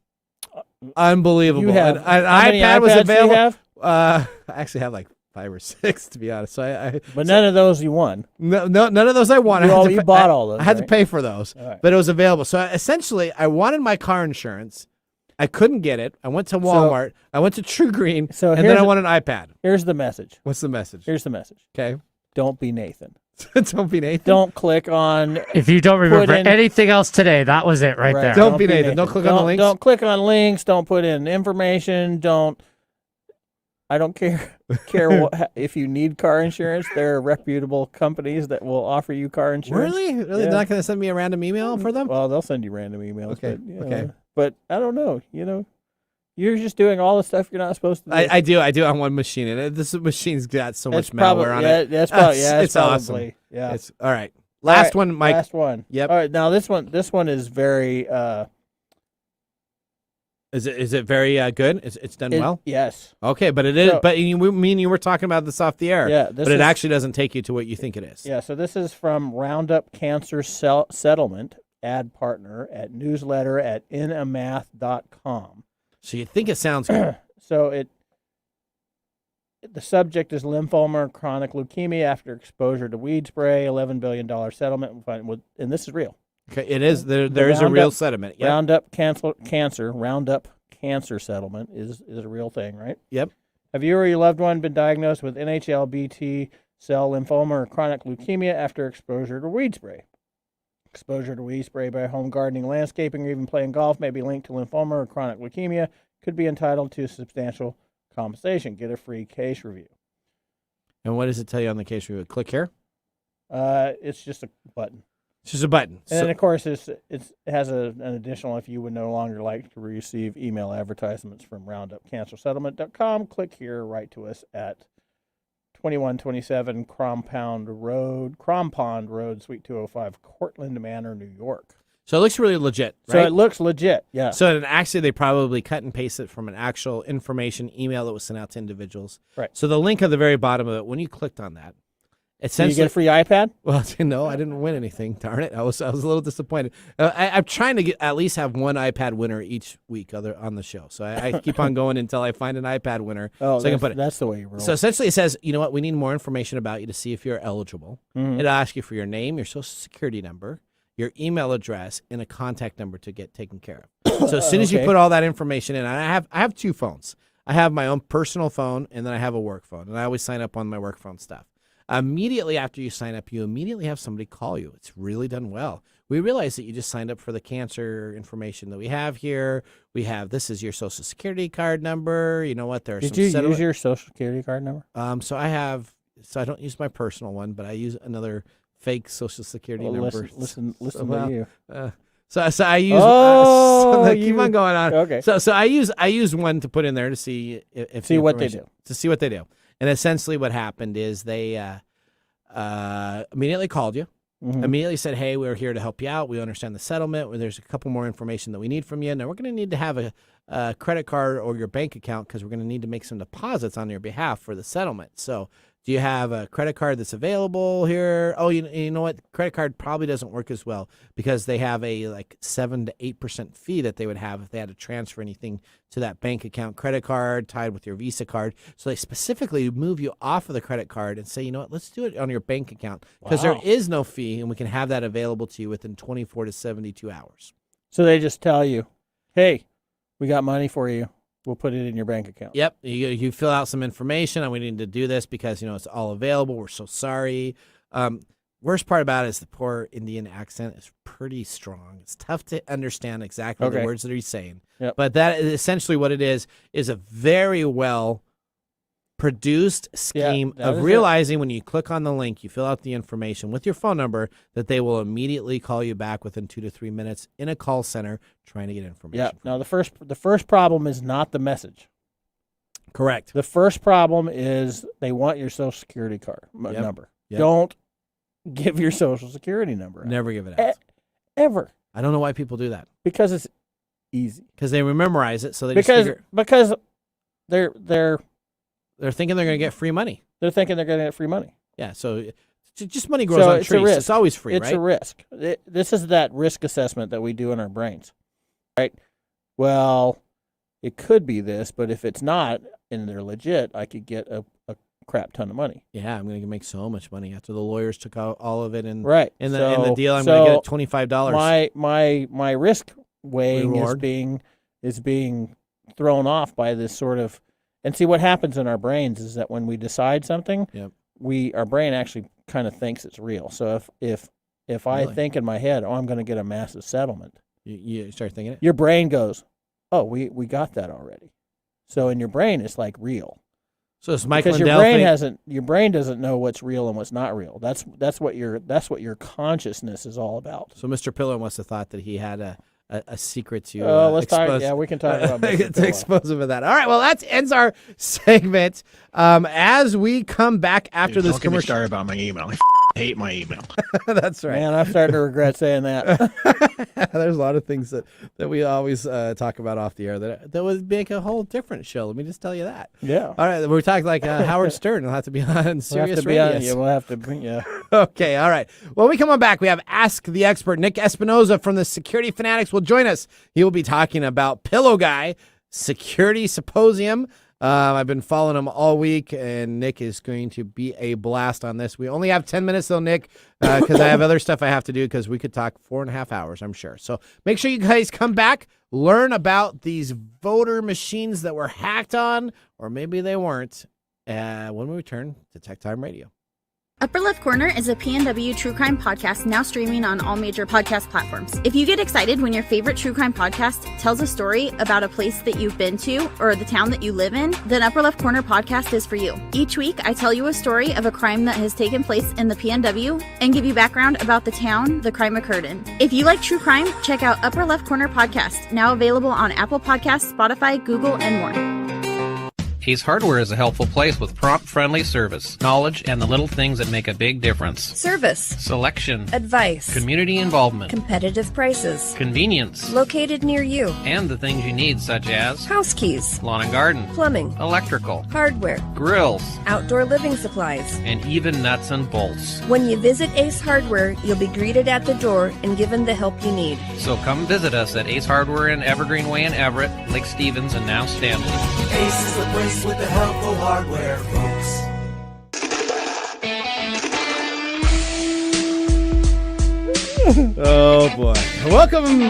Unbelievable. You have, an iPad was available. Do you have? I actually have like 5 or 6, to be honest. But none of those you won. No, none of those I won. You bought all those. I had to pay for those, but it was available. So essentially, I wanted my car insurance. I couldn't get it. I went to Walmart. I went to True Green, and then I want an iPad. Here's the message. What's the message? Here's the message. Okay. Don't be Nathan. Don't be Nathan. Don't click on. If you don't remember anything else today, that was it right there. Don't be Nathan. Don't click on the links. Don't click on links. Don't put in information. I don't care what, if you need car insurance. There are reputable companies that will offer you car insurance. Really? Yeah. They're not going to send me a random email for them? Well, they'll send you random emails. Okay. But, okay. But I don't know. You're just doing all the stuff you're not supposed to do. I do on one machine, and this machine's got so much malware on it. That's probably, it's probably, awesome. Yeah. It's all right. Last one, Mike. Last one. Yep. All right. Now this one is very. Is it very good? It's done well. Yes. Okay, but it is. But you were talking about this off the air. Yeah. But it actually doesn't take you to what you think it is. Yeah. So this is from Roundup Cancer Settlement, ad partner at newsletter@inamath.com. So you think it sounds good? So the subject is lymphoma or chronic leukemia after exposure to weed spray. $11 billion settlement, and this is real. Okay, it is. There is a real settlement. Yep. Roundup Cancer Settlement is a real thing, right? Yep. Have you or your loved one been diagnosed with NHL, BT cell lymphoma, or chronic leukemia after exposure to weed spray? Exposure to weed spray by home gardening, landscaping, or even playing golf may be linked to lymphoma or chronic leukemia, could be entitled to substantial compensation. Get a free case review. And what does it tell you on the case review? Click here? It's just a button. It's just a button. And then, of course, it has an additional, if you would no longer like to receive email advertisements from roundupcancersettlement.com, click here, write to us at 2127 Crompond Road, Suite 205, Cortland Manor, New York. So it looks really legit, right? So it looks legit, yeah. So actually, they probably cut and paste it from an actual information email that was sent out to individuals. Right. So the link at the very bottom of it, when you clicked on that, essentially, you get a free iPad? Well, no, I didn't win anything. Darn it! I was a little disappointed. I'm trying to at least have one iPad winner each week on the show. So I keep on going until I find an iPad winner. Oh, so I can put it. That's the way you roll. So essentially, it says, you know what? We need more information about you to see if you're eligible. Mm-hmm. It'll ask you for your name, your social security number, your email address, and a contact number to get taken care of. So as soon as you put all that information in, I have 2 phones. I have my own personal phone, and then I have a work phone, and I always sign up on my work phone stuff. Immediately after you sign up, you immediately have somebody call you. It's really done well. We realize that you just signed up for the cancer information that we have here. This is your social security card number. You know what? Did you use your social security card number? So I don't use my personal one, but I use another fake social security number. Listen to you. So I use. Keep on going on. Okay. So I use one to put in there to see what they do. To see what they do. And essentially what happened is they immediately called you. immediately said, hey, we're here to help you out. We understand the settlement. There's a couple more information that we need from you. Now, we're going to need to have a credit card or your bank account because we're going to need to make some deposits on your behalf for the settlement. So do you have a credit card that's available here? Oh, you know what? Credit card probably doesn't work as well because they have a 7 to 8% fee that they would have if they had to transfer anything to that bank account. Credit card tied with your Visa card. So they specifically move you off of the credit card and say, you know what? Let's do it on your bank account because there is no fee and we can have that available to you within 24 to 72 hours. So they just tell you, hey, we got money for you. We'll put it in your bank account. Yep. You fill out some information and we need to do this because, it's all available. We're so sorry. Worst part about it is the poor Indian accent is pretty strong. It's tough to understand exactly the words that he's saying. Yep. But that is essentially what it is a very well produced scheme of realizing when you click on the link, you fill out the information with your phone number, that they will immediately call you back within 2 to 3 minutes in a call center trying to get information. Yeah. Now, the first problem is not the message. Correct. The first problem is they want your Social Security card number. Yep. Don't give your Social Security number out. Never give it out. Ever. I don't know why people do that. Because it's easy. Because they memorize it, so they because they're thinking they're going to get free money. They're thinking they're going to get free money. Yeah, so just money grows on trees. It's always free, right? It's a risk. This is that risk assessment that we do in our brains, right? Well, it could be this, but if it's not and they're legit, I could get a crap ton of money. Yeah, I'm going to make so much money after the lawyers took out all of it. And in the deal, I'm going to get $25. My risk weighing is being thrown off by this sort of. And see, what happens in our brains is that when we decide something, our brain actually kind of thinks it's real. So if I think in my head, I'm going to get a massive settlement, you start thinking it. Your brain goes, oh, we got that already. So in your brain, it's like real. So it's Michael because your brain doesn't know what's real and what's not real. That's what your consciousness is all about. So Mr. Pillow must have thought that he had a secret to let's expose. talk. Yeah, we can talk about Mr. to expose him of that. All right, well, that ends our segment. As we come back after this commercial, start about my email. I hate my email. That's right. Man, I'm starting to regret saying that. There's a lot of things that we always talk about off the air that would make a whole different show. Let me just tell you that. Yeah. All right, we're talking like Howard Stern. He'll have to be on Sirius Radio. We'll have to. Yeah. Okay. All right. When we come on back, we have Ask the Expert. Nick Espinoza from the Security Fanatics will join us. He will be talking about Pillow Guy Security Symposium. I've been following him all week, and Nick is going to be a blast on this. We only have 10 minutes, though, Nick, because I have other stuff I have to do because we could talk 4.5 hours, I'm sure. So make sure you guys come back, learn about these voter machines that were hacked on, or maybe they weren't, when we return to Tech Time Radio. Upper Left Corner is a PNW true crime podcast now streaming on all major podcast platforms. If you get excited when your favorite true crime podcast tells a story about a place that you've been to or the town that you live in, then Upper Left Corner podcast is for you. Each week, I tell you a story of a crime that has taken place in the PNW and give you background about the town the crime occurred in. If you like true crime, check out Upper Left Corner podcast, now available on Apple Podcasts, Spotify, Google, and more. Ace Hardware is a helpful place with prompt, friendly service, knowledge, and the little things that make a big difference. Service. Selection. Advice. Community involvement. Competitive prices. Convenience. Located near you. And the things you need, such as house keys, lawn and garden, plumbing, electrical, hardware, grills, outdoor living supplies, and even nuts and bolts. When you visit Ace Hardware, you'll be greeted at the door and given the help you need. So come visit us at Ace Hardware in Evergreen Way in Everett, Lake Stevens, and now Stanley. Ace is the place with the helpful hardware, folks. Oh boy! Welcome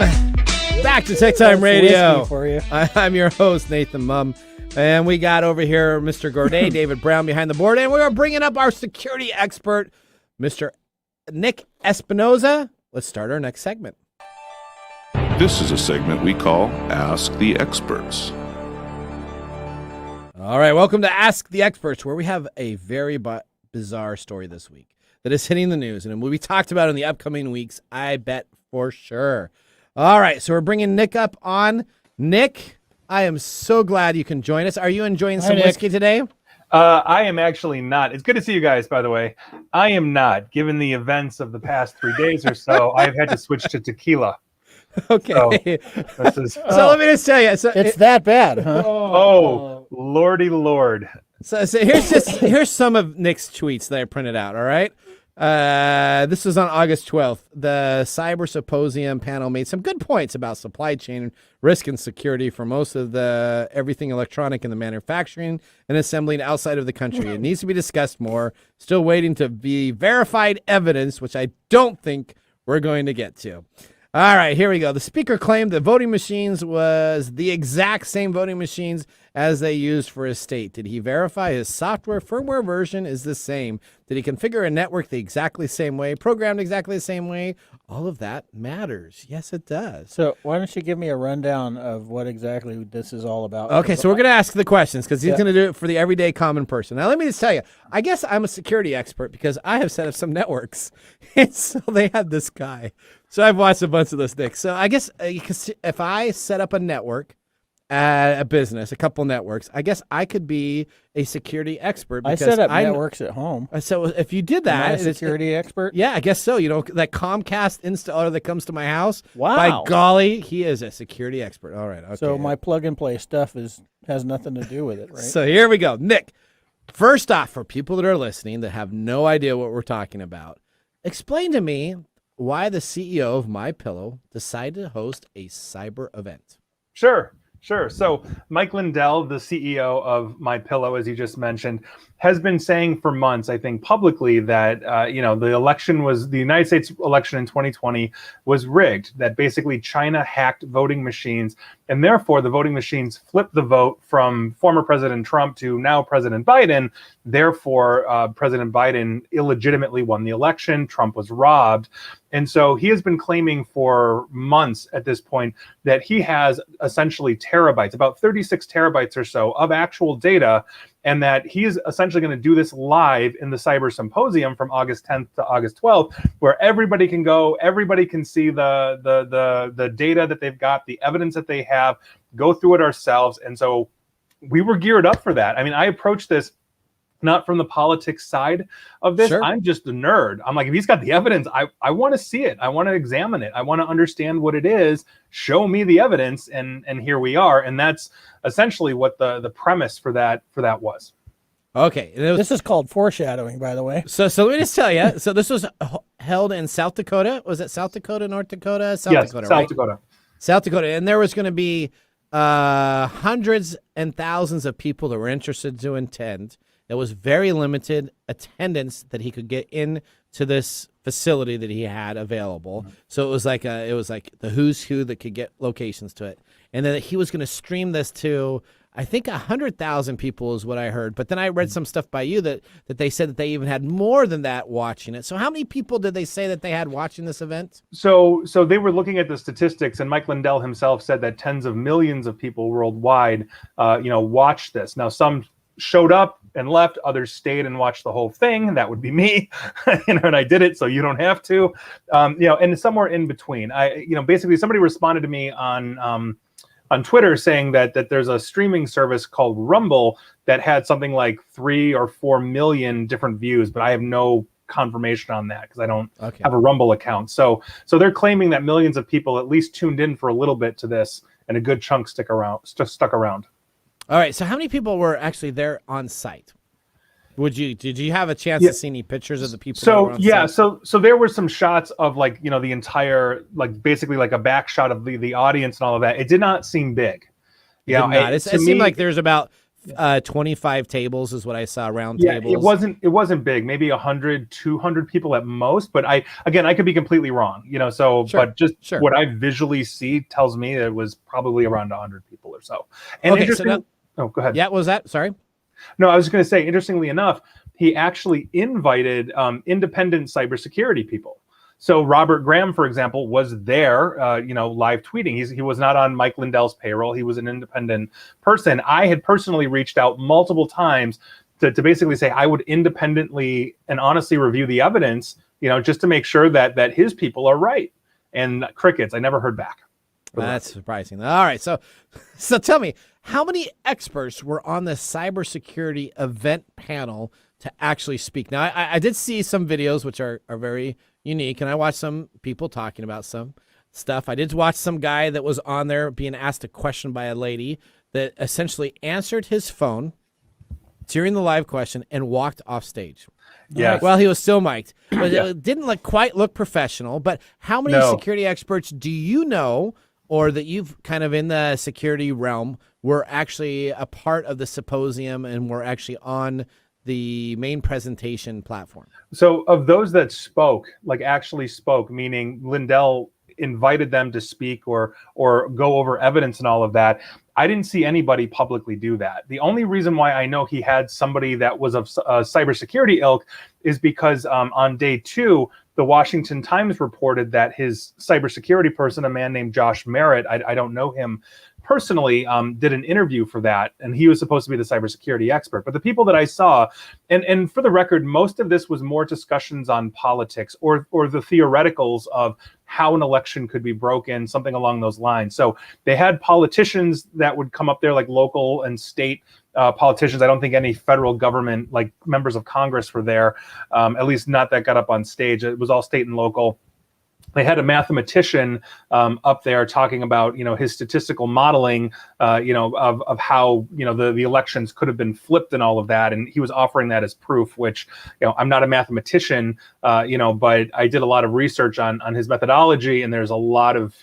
back to Tech Time Radio. For you. I'm your host Nathan Mum, and we got over here Mr. Gourdet, David Brown behind the board, and we are bringing up our security expert, Mr. Nick Espinoza. Let's start our next segment. This is a segment we call Ask the Experts. All right, welcome to Ask the Experts, where we have a very bizarre story this week that is hitting the news, and will be talked about in the upcoming weeks, I bet for sure. All right, so we're bringing Nick up on. Nick, I am so glad you can join us. Are you enjoying some whiskey today? I am actually not. It's good to see you guys, by the way. I am not. Given the events of the past 3 days or so, I've had to switch to tequila. Okay. So let me just tell you. So it's that bad, huh? Oh, lordy lord. So here's some of Nick's tweets that I printed out, all right? This was on August 12th. The Cyber Symposium panel made some good points about supply chain risk and security for most of the everything electronic in the manufacturing and assembling outside of the country. It needs to be discussed more. Still waiting to be verified evidence, which I don't think we're going to get to. All right, here we go. The speaker claimed that voting machines was the exact same voting machines as they used for his state. Did he verify his software firmware version is the same? Did he configure a network the exactly same way, programmed exactly the same way? All of that matters. Yes, it does. So why don't you give me a rundown of what exactly this is all about? Okay, so we're going to ask the questions because he's going to do it for the everyday common person. Now, let me just tell you, I guess I'm a security expert because I have set up some networks. And so they had this guy. So I've watched a bunch of those things. So I guess if I set up a network at a business, a couple networks, I guess I could be a security expert. I set up networks at home. So if you did that, am I a security expert? Yeah, I guess so. You know, that Comcast installer that comes to my house. Wow. By golly, he is a security expert. All right. Okay. So my plug and play stuff has nothing to do with it, right? So here we go. Nick, first off, for people that are listening that have no idea what we're talking about, explain to me why the CEO of MyPillow decided to host a cyber event. Sure. So Mike Lindell, the CEO of MyPillow, as you just mentioned, has been saying for months, I think publicly, that the United States election in 2020 was rigged, that basically China hacked voting machines, and therefore the voting machines flipped the vote from former President Trump to now President Biden. Therefore, President Biden illegitimately won the election. Trump was robbed. And so he has been claiming for months at this point that he has essentially terabytes, about 36 terabytes or so of actual data, and that he's essentially going to do this live in the Cyber Symposium from August 10th to August 12th, where everybody can go, everybody can see the data that they've got, the evidence that they have, go through it ourselves. And so we were geared up for that. I mean, I approached this not from the politics side of this. Sure. I'm just a nerd. I'm like, if he's got the evidence, I want to see it. I want to examine it. I want to understand what it is. Show me the evidence. And here we are. And that's essentially what the premise for that was. Okay. This is called foreshadowing, by the way. So let me just tell you. So this was held in South Dakota. Was it South Dakota, North Dakota? South Dakota. South Dakota. And there was going to be hundreds and thousands of people that were interested to attend. There was very limited attendance that he could get into this facility that he had available. Mm-hmm. So it was like the who's who that could get locations to it. And then he was going to stream this to, I think 100,000 people is what I heard. But then I read some stuff by you that they said that they even had more than that watching it. So how many people did they say that they had watching this event? So they were looking at the statistics, and Mike Lindell himself said that tens of millions of people worldwide, watched this. Now, some showed up and left, others stayed and watched the whole thing. That would be me, and I did it, so you don't have to, and somewhere in between. Basically somebody responded to me on Twitter saying that there's a streaming service called Rumble that had something like 3 or 4 million different views, but I have no confirmation on that because I don't have a Rumble account. So they're claiming that millions of people at least tuned in for a little bit to this, and a good chunk stuck around. All right. So how many people were actually there on site? Did you have a chance to see any pictures of the people? So there were some shots of the entire, basically like a back shot of the audience and all of that. It did not seem big. It seemed like there's about 25 tables is what I saw, round tables. It wasn't big, maybe 100, 200 people at most, but I could be completely wrong, what I visually see tells me it was probably around 100 people or so. And go ahead. Yeah, what was that? Sorry. No, I was going to say, interestingly enough, he actually invited independent cybersecurity people. So Robert Graham, for example, was there, live tweeting. He was not on Mike Lindell's payroll. He was an independent person. I had personally reached out multiple times to basically say I would independently and honestly review the evidence, just to make sure that his people are right. And crickets, I never heard back. That's surprising. All right, so tell me, how many experts were on the cybersecurity event panel to actually speak? Now, I did see some videos which are very unique, and I watched some people talking about some stuff. I did watch some guy that was on there being asked a question by a lady that essentially answered his phone during the live question and walked off stage. Yeah. Well, he was still mic'd, but it didn't quite look professional. But how many security experts do you know, or that you've kind of in the security realm, were actually a part of the symposium and were actually on the main presentation platform? So of those that spoke, actually spoke, meaning Lindell invited them to speak or go over evidence and all of that, I didn't see anybody publicly do that. The only reason why I know he had somebody that was of cybersecurity ilk is because on day 2, the Washington Times reported that his cybersecurity person, a man named Josh Merritt, I don't know him personally, did an interview for that, and he was supposed to be the cybersecurity expert. But the people that I saw, and for the record, most of this was more discussions on politics or the theoreticals of how an election could be broken, something along those lines. So they had politicians that would come up there, like local and state politicians. I don't think any federal government, like members of Congress, were there, at least not that got up on stage. It was all state and local. They had a mathematician up there talking about, his statistical modeling, of how, the elections could have been flipped and all of that. And he was offering that as proof, which, I'm not a mathematician, but I did a lot of research on his methodology. And there's a lot of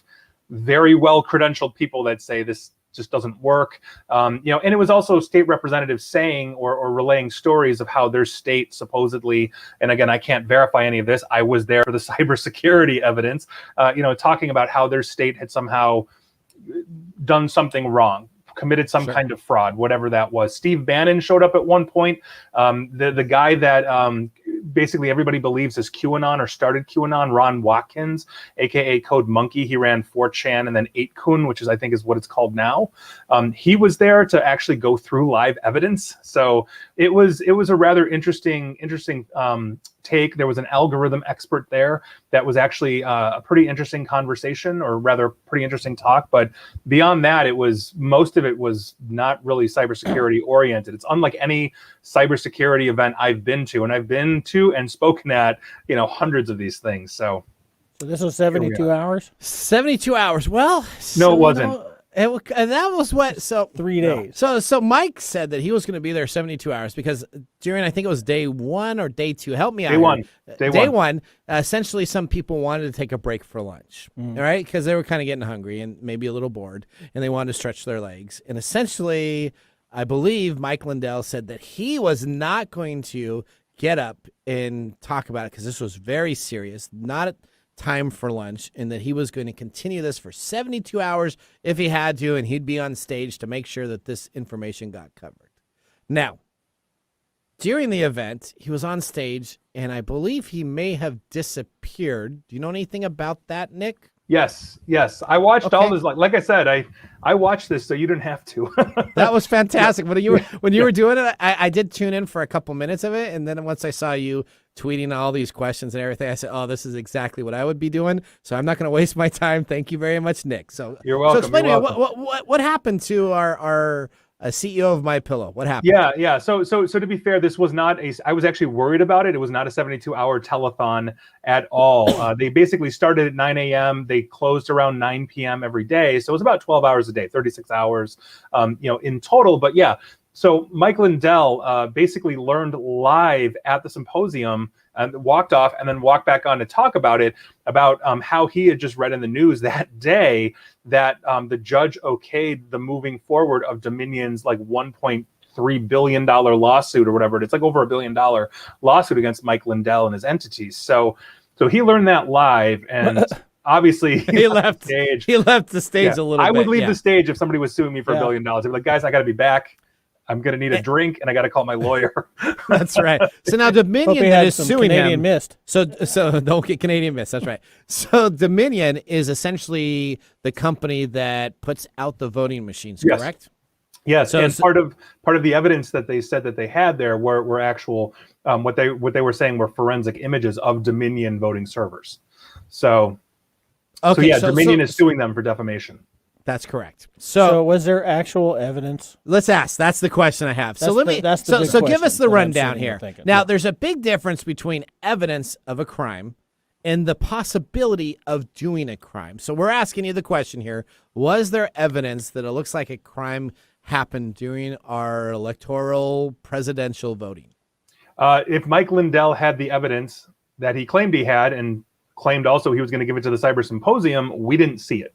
very well credentialed people that say this just doesn't work. And it was also state representatives saying or relaying stories of how their state supposedly, and again, I can't verify any of this, I was there for the cybersecurity evidence, talking about how their state had somehow done something wrong, committed some kind of fraud, whatever that was. Steve Bannon showed up at one point. The guy that basically everybody believes is QAnon or started QAnon, Ron Watkins, aka Code Monkey. He ran 4chan and then 8kun, which I think is what it's called now. He was there to actually go through live evidence. So it was a rather interesting take. There was an algorithm expert there that was actually a pretty interesting conversation, or rather pretty interesting talk. But beyond that, most of it was not really cybersecurity oriented. It's unlike any cybersecurity event I've been to, and I've been to and spoken at, hundreds of these things. So this was 72 hours? 72 hours. Well, no, it wasn't. And that was what, so 3 days. So Mike said that he was going to be there 72 hours because during, I think it was day 1 or day 2, help me out. Day one, essentially some people wanted to take a break for lunch, all right? Because they were kind of getting hungry and maybe a little bored, and they wanted to stretch their legs. And essentially, I believe Mike Lindell said that he was not going to get up and talk about it because this was very serious, not time for lunch, and that he was going to continue this for 72 hours if he had to, and he'd be on stage to make sure that this information got covered. Now, during the event, he was on stage, and I believe he may have disappeared. Do you know anything about that, Nick? Yes. I watched all this. Like I said, I watched this so you didn't have to. That was fantastic. When you were doing it, I did tune in for a couple minutes of it, and then once I saw you tweeting all these questions and everything, I said, "Oh, this is exactly what I would be doing." So I'm not going to waste my time. Thank you very much, Nick. So you're welcome. So explain to me what happened to our CEO of MyPillow. What happened? Yeah. So to be fair, this was not I was actually worried about it. It was not a 72-hour telethon at all. They basically started at 9 a.m. They closed around 9 p.m. every day. So it was about 12 hours a day, 36 hours, in total. But yeah, so Mike Lindell basically learned live at the symposium and walked off and then walked back on to talk about it, about how he had just read in the news that day that the judge okayed the moving forward of Dominion's like $1.3 billion lawsuit or whatever. It's like over $1 billion lawsuit against Mike Lindell and his entities. So he learned that live, and obviously he left the stage. He left the stage a little bit. I would leave the stage if somebody was suing me for $1 billion. I'd be like, guys, I got to be back. I'm going to need a drink, and I got to call my lawyer. That's right. So now Dominion that is suing Canadian him. Mist. So don't get Canadian Mist. That's right. So Dominion is essentially the company that puts out the voting machines, correct? Yes. So, and part of the evidence that they said that they had there were actual what they were saying were forensic images of Dominion voting servers. So Okay, Dominion is suing them for defamation. That's correct. So was there actual evidence? Let's ask. That's the question I have. That's So give us the rundown here. Now, there's a big difference between evidence of a crime and the possibility of doing a crime. So we're asking you the question here. Was there evidence that it looks like a crime happened during our electoral presidential voting? If Mike Lindell had the evidence that he claimed he had and claimed also he was going to give it to the Cyber Symposium, we didn't see it.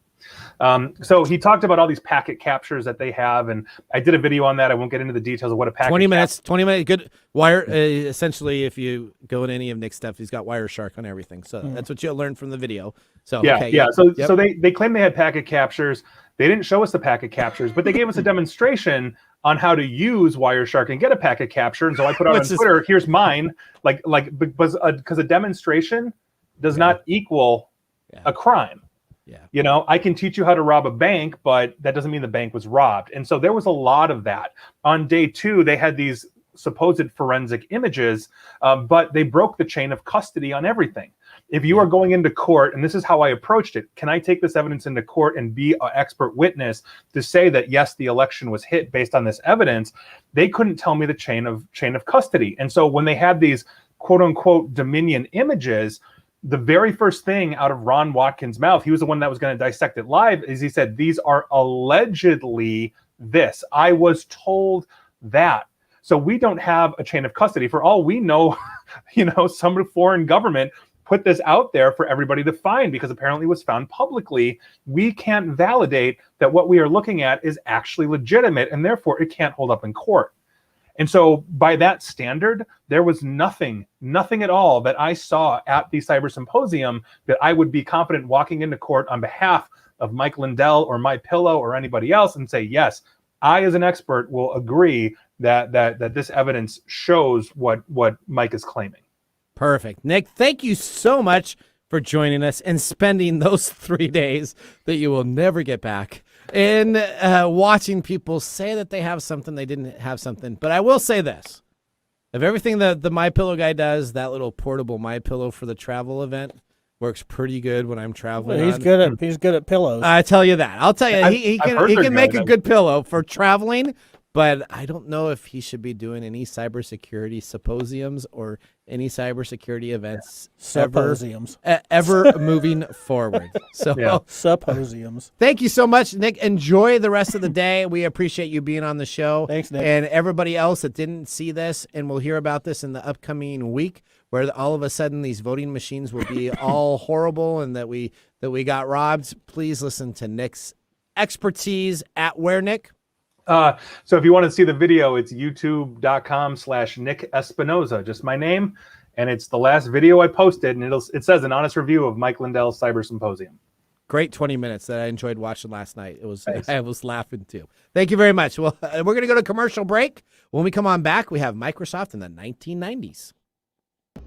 So he talked about all these packet captures that they have, and I did a video on that. I won't get into the details of what a packet 20 minutes, good wire. Essentially, if you go in any of Nick's stuff, he's got Wireshark on everything. So that's what you'll learn from the video. So So they claim they had packet captures. They didn't show us the packet captures, but they gave us a demonstration on how to use Wireshark and get a packet capture. And so I put out on Twitter, here's mine, because a demonstration does not equal a crime. Yeah. I can teach you how to rob a bank, but that doesn't mean the bank was robbed. And so there was a lot of that. On day 2, they had these supposed forensic images, but they broke the chain of custody on everything. If you are going into court, and this is how I approached it, can I take this evidence into court and be an expert witness to say that, yes, the election was hit based on this evidence? They couldn't tell me the chain of custody. And so when they had these quote unquote Dominion images, the very first thing out of Ron Watkins' mouth, he was the one that was going to dissect it live, is he said, these are allegedly this. I was told that. So we don't have a chain of custody. For all we know, some foreign government put this out there for everybody to find because apparently it was found publicly. We can't validate that what we are looking at is actually legitimate, and therefore it can't hold up in court. And so by that standard, there was nothing at all that I saw at the Cyber Symposium that I would be confident walking into court on behalf of Mike Lindell or MyPillow or anybody else and say, yes, I as an expert will agree that this evidence shows what Mike is claiming. Perfect. Nick, thank you so much for joining us and spending those 3 days that you will never get back and watching people say that they have something, they didn't have something. But I will say this. Of everything that the MyPillow guy does, that little portable MyPillow for the travel event works pretty good when I'm traveling. Well, he's good at pillows. I tell you that. I'll tell you, he can make a good pillow for traveling. But I don't know if he should be doing any cybersecurity symposiums or any cybersecurity events ever moving forward. So symposiums. Thank you so much, Nick. Enjoy the rest of the day. We appreciate you being on the show. Thanks, Nick. And everybody else that didn't see this, and we'll hear about this in the upcoming week, where all of a sudden these voting machines will be all horrible and that we got robbed. Please listen to Nick's expertise at where, Nick? So if you want to see the video, it's youtube.com/Nick Espinoza, just my name. And it's the last video I posted, and it says an honest review of Mike Lindell's Cyber Symposium. Great 20 minutes that I enjoyed watching last night. I was laughing too. Thank you very much. Well, we're going to go to commercial break. When we come on back, we have Microsoft in the 1990s.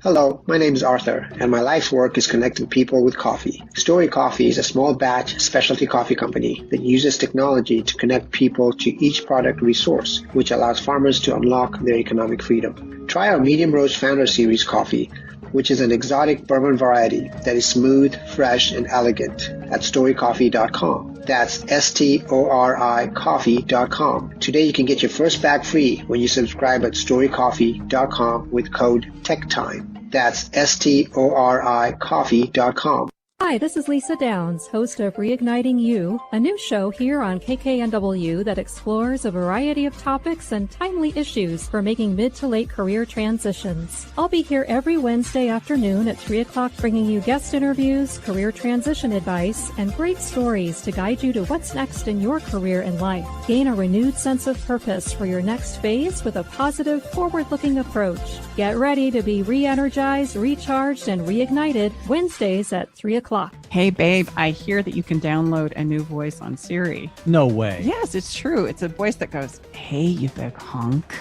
Hello, my name is Arthur, and my life's work is connecting people with coffee. Story Coffee is a small batch specialty coffee company that uses technology to connect people to each product resource, which allows farmers to unlock their economic freedom. Try our Medium Roast Founder Series coffee, which is an exotic bourbon variety that is smooth, fresh, and elegant at storycoffee.com. That's STORI coffee.com. Today you can get your first bag free when you subscribe at storycoffee.com with code TechTime. That's STORI coffee.com. Hi, this is Lisa Downs, host of Reigniting You, a new show here on KKNW that explores a variety of topics and timely issues for making mid to late career transitions. I'll be here every Wednesday afternoon at 3 o'clock bringing you guest interviews, career transition advice, and great stories to guide you to what's next in your career and life. Gain a renewed sense of purpose for your next phase with a positive, forward-looking approach. Get ready to be re-energized, recharged, and reignited Wednesdays at 3 o'clock. Hey, babe, I hear that you can download a new voice on Siri. No way. Yes, it's true. It's a voice that goes, hey, you big hunk.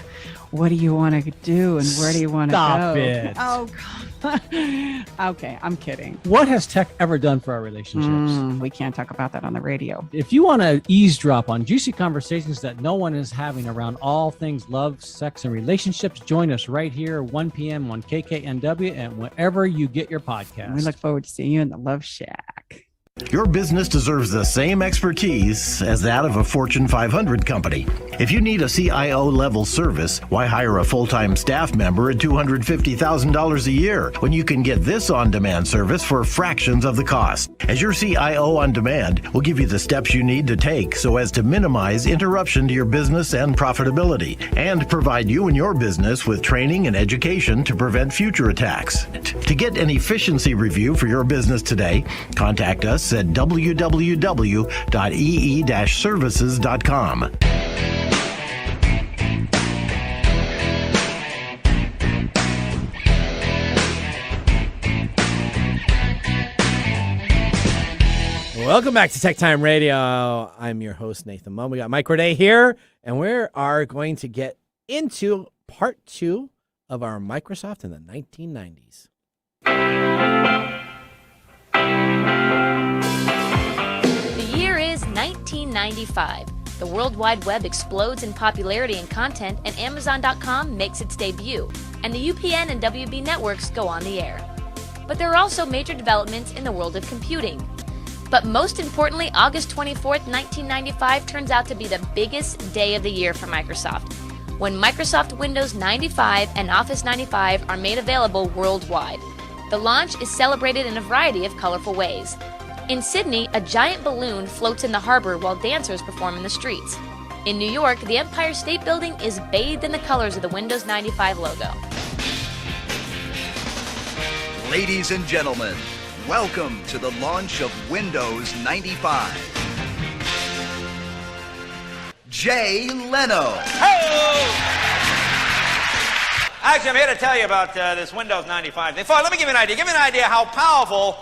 What do you want to do and where do you want to go? Stop it. Oh, God. Okay, I'm kidding. What has tech ever done for our relationships? We can't talk about that on the radio. If you want to eavesdrop on juicy conversations that no one is having around all things love, sex, and relationships, join us right here, 1 p.m. on KKNW and wherever you get your podcast. We look forward to seeing you in the Love Shack. Your business deserves the same expertise as that of a Fortune 500 company. If you need a CIO-level service, why hire a full-time staff member at $250,000 a year when you can get this on-demand service for fractions of the cost? As your CIO on demand, we'll give you the steps you need to take so as to minimize interruption to your business and profitability, and provide you and your business with training and education to prevent future attacks. To get an efficiency review for your business today, contact us at www.ee-services.com. Welcome back to TechTime Radio. I'm your host, Nathan Munn. We got Mike Roday here, and we are going to get into part 2 of our Microsoft in the 1990s. The year is 1995. The World Wide Web explodes in popularity and content, and Amazon.com makes its debut, and the UPN and WB networks go on the air. But there are also major developments in the world of computing. But most importantly, August 24th, 1995 turns out to be the biggest day of the year for Microsoft, when Microsoft Windows 95 and Office 95 are made available worldwide. The launch is celebrated in a variety of colorful ways. In Sydney, a giant balloon floats in the harbor while dancers perform in the streets. In New York, the Empire State Building is bathed in the colors of the Windows 95 logo. Ladies and gentlemen, welcome to the launch of Windows 95. Jay Leno. Hey! Actually, I'm here to tell you about this Windows 95 thing. Let me give you an idea. Give me an idea how powerful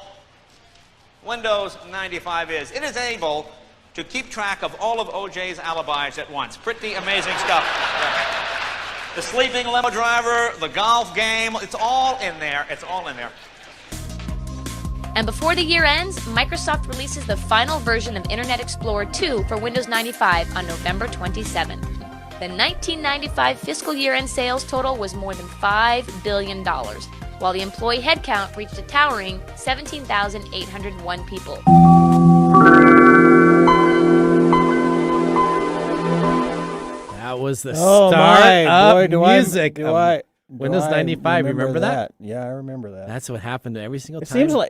Windows 95 is. It is able to keep track of all of OJ's alibis at once. Pretty amazing stuff. The sleeping limo driver, the golf game, it's all in there. It's all in there. And before the year ends, Microsoft releases the final version of Internet Explorer 2 for Windows 95 on November 27. The 1995 fiscal year-end sales total was more than $5 billion, while the employee headcount reached a towering 17,801 people. That was the start of music. Windows 95, remember that? Yeah, I remember that. That's what happened every single time. It seems like,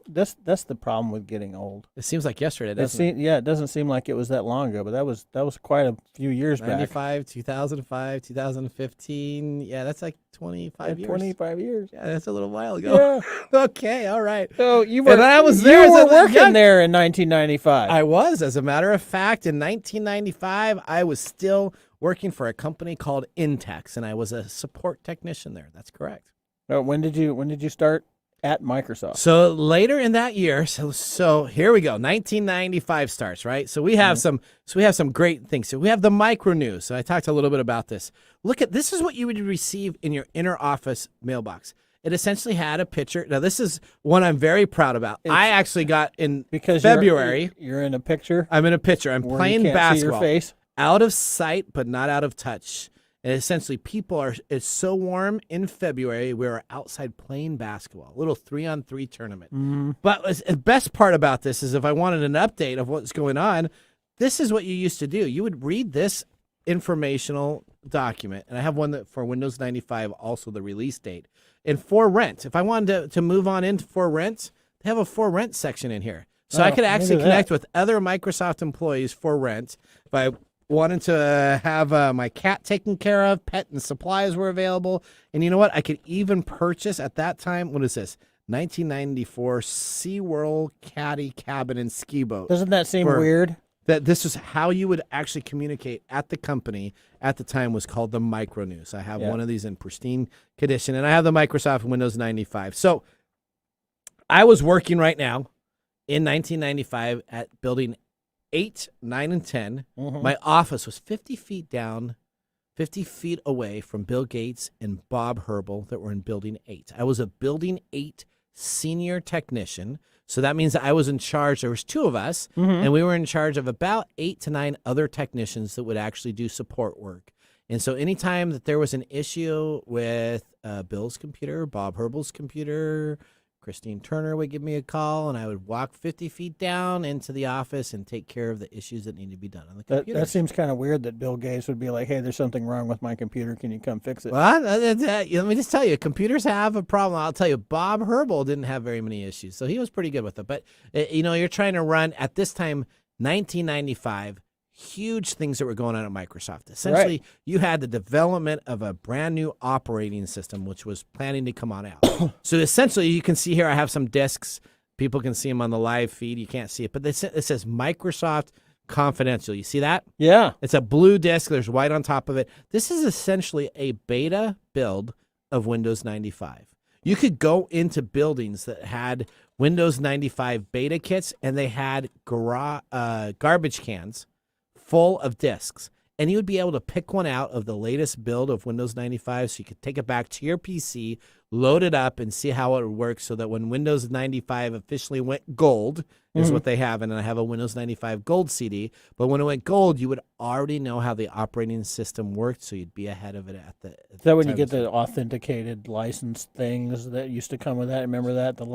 that's the problem with getting old. It seems like yesterday, doesn't it? Yeah, it doesn't seem like it was that long ago, but that was quite a few years 95, 2005, 2015. Yeah, that's like 25 years. 25 years. Yeah, that's a little while ago. Yeah. Okay, all right. So you were, I was there. You were working there in 1995. I was. As a matter of fact, in 1995, I was still working for a company called Intex, and I was a support technician there. That's correct. When did you start at Microsoft? So later in that year, so here we go. 1995 starts, right? So we have some great things. So we have the micro news. So I talked a little bit about this. Look at this is what you would receive in your inner office mailbox. It essentially had a picture. Now this is one I'm very proud about. I actually got in February. You're in a picture. I'm in a picture. I'm playing basketball. See your face. Out of sight, but not out of touch. And essentially, it's so warm in February, we were outside playing basketball, a little 3-on-3 tournament. Mm-hmm. But the best part about this is if I wanted an update of what's going on, this is what you used to do. You would read this informational document, and I have one that for Windows 95, also the release date, and for rent. If I wanted to move on into for rent, they have a for rent section in here. So I could actually connect with other Microsoft employees for rent. If I wanted to have my cat taken care of, pet and supplies were available. And you know what? I could even purchase at that time, what is this? 1994 SeaWorld Caddy Cabin and Ski Boat. Doesn't that seem weird? That this is how you would actually communicate at the company at the time was called the Micro News. I have one of these in pristine condition, and I have the Microsoft Windows 95. So I was working right now in 1995 at building 8, 9, and 10. Mm-hmm. My office was 50 feet down, 50 feet away from Bill Gates and Bob Herbal that were in Building 8. I was a Building 8 senior technician, so that means that I was in charge. There was 2 of us, and we were in charge of about 8 to 9 other technicians that would actually do support work. And so anytime that there was an issue with Bill's computer, Bob Herbal's computer, Christine Turner would give me a call, and I would walk 50 feet down into the office and take care of the issues that need to be done on the computer. That seems kind of weird that Bill Gates would be like, hey, there's something wrong with my computer. Can you come fix it? Well, let me just tell you, computers have a problem. I'll tell you, Bob Herbal didn't have very many issues, so he was pretty good with it. But, you're trying to run, at this time, 1995, huge things that were going on at Microsoft. Essentially, you had the development of a brand new operating system, which was planning to come on out. So essentially, you can see here, I have some discs. People can see them on the live feed. You can't see it, but it says Microsoft Confidential. You see that? Yeah. It's a blue disc. There's white on top of it. This is essentially a beta build of Windows 95. You could go into buildings that had Windows 95 beta kits, and they had garbage cans full of disks, and you would be able to pick one out of the latest build of Windows 95, so you could take it back to your PC, load it up, and see how it would work, so that when Windows 95 officially went gold, is what they have, and I have a Windows 95 gold CD, but when it went gold, you would already know how the operating system worked, so you'd be ahead of it at the Is that when you get the authenticated license things that used to come with that? Remember that? The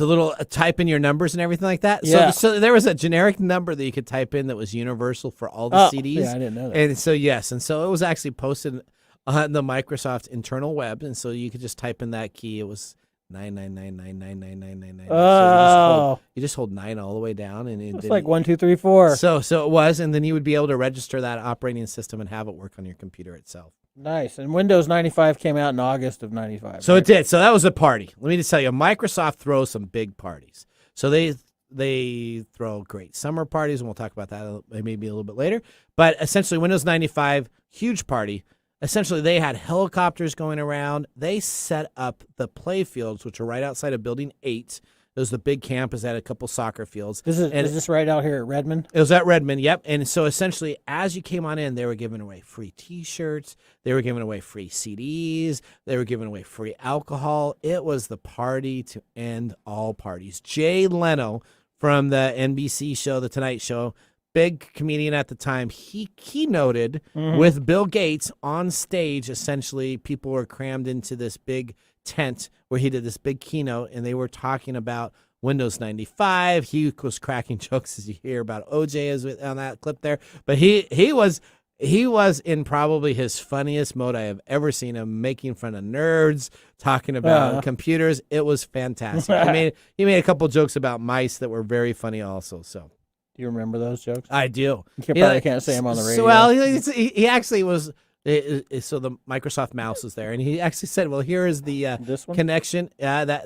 little type in your numbers and everything like that. Yeah. So there was a generic number that you could type in that was universal for all the CDs. Yeah, I didn't know that. And so, yes. And so it was actually posted on the Microsoft internal web. And so you could just type in that key. It was 999999999. Oh. So you just hold 9 all the way down. And it's like 1, 2, 3, 4. So it was. And then you would be able to register that operating system and have it work on your computer itself. Nice. And Windows 95 came out in August of 95. So It did. So that was a party. Let me just tell you, Microsoft throws some big parties. So they throw great summer parties, and we'll talk about that maybe a little bit later. But essentially, Windows 95, huge party. Essentially, they had helicopters going around. They set up the play fields, which are right outside of Building 8. It was the big campus that had a couple soccer fields. Is this right out here at Redmond? It was at Redmond, yep. And so essentially, as you came on in, they were giving away free T-shirts. They were giving away free CDs. They were giving away free alcohol. It was the party to end all parties. Jay Leno from the NBC show, The Tonight Show, big comedian at the time, he keynoted with Bill Gates on stage. Essentially, people were crammed into this big tent where he did this big keynote, and they were talking about Windows 95. He was cracking jokes, as you hear about OJ is on that clip there. But he was in probably his funniest mode I have ever seen him, making fun of nerds, talking about computers. It was fantastic. He made a couple jokes about mice that were very funny also. So. Do you remember those jokes? I do. You probably can't say them on the radio. So, well, he actually was. So the Microsoft mouse is there, and he actually said, "Well, here is the this one? connection." That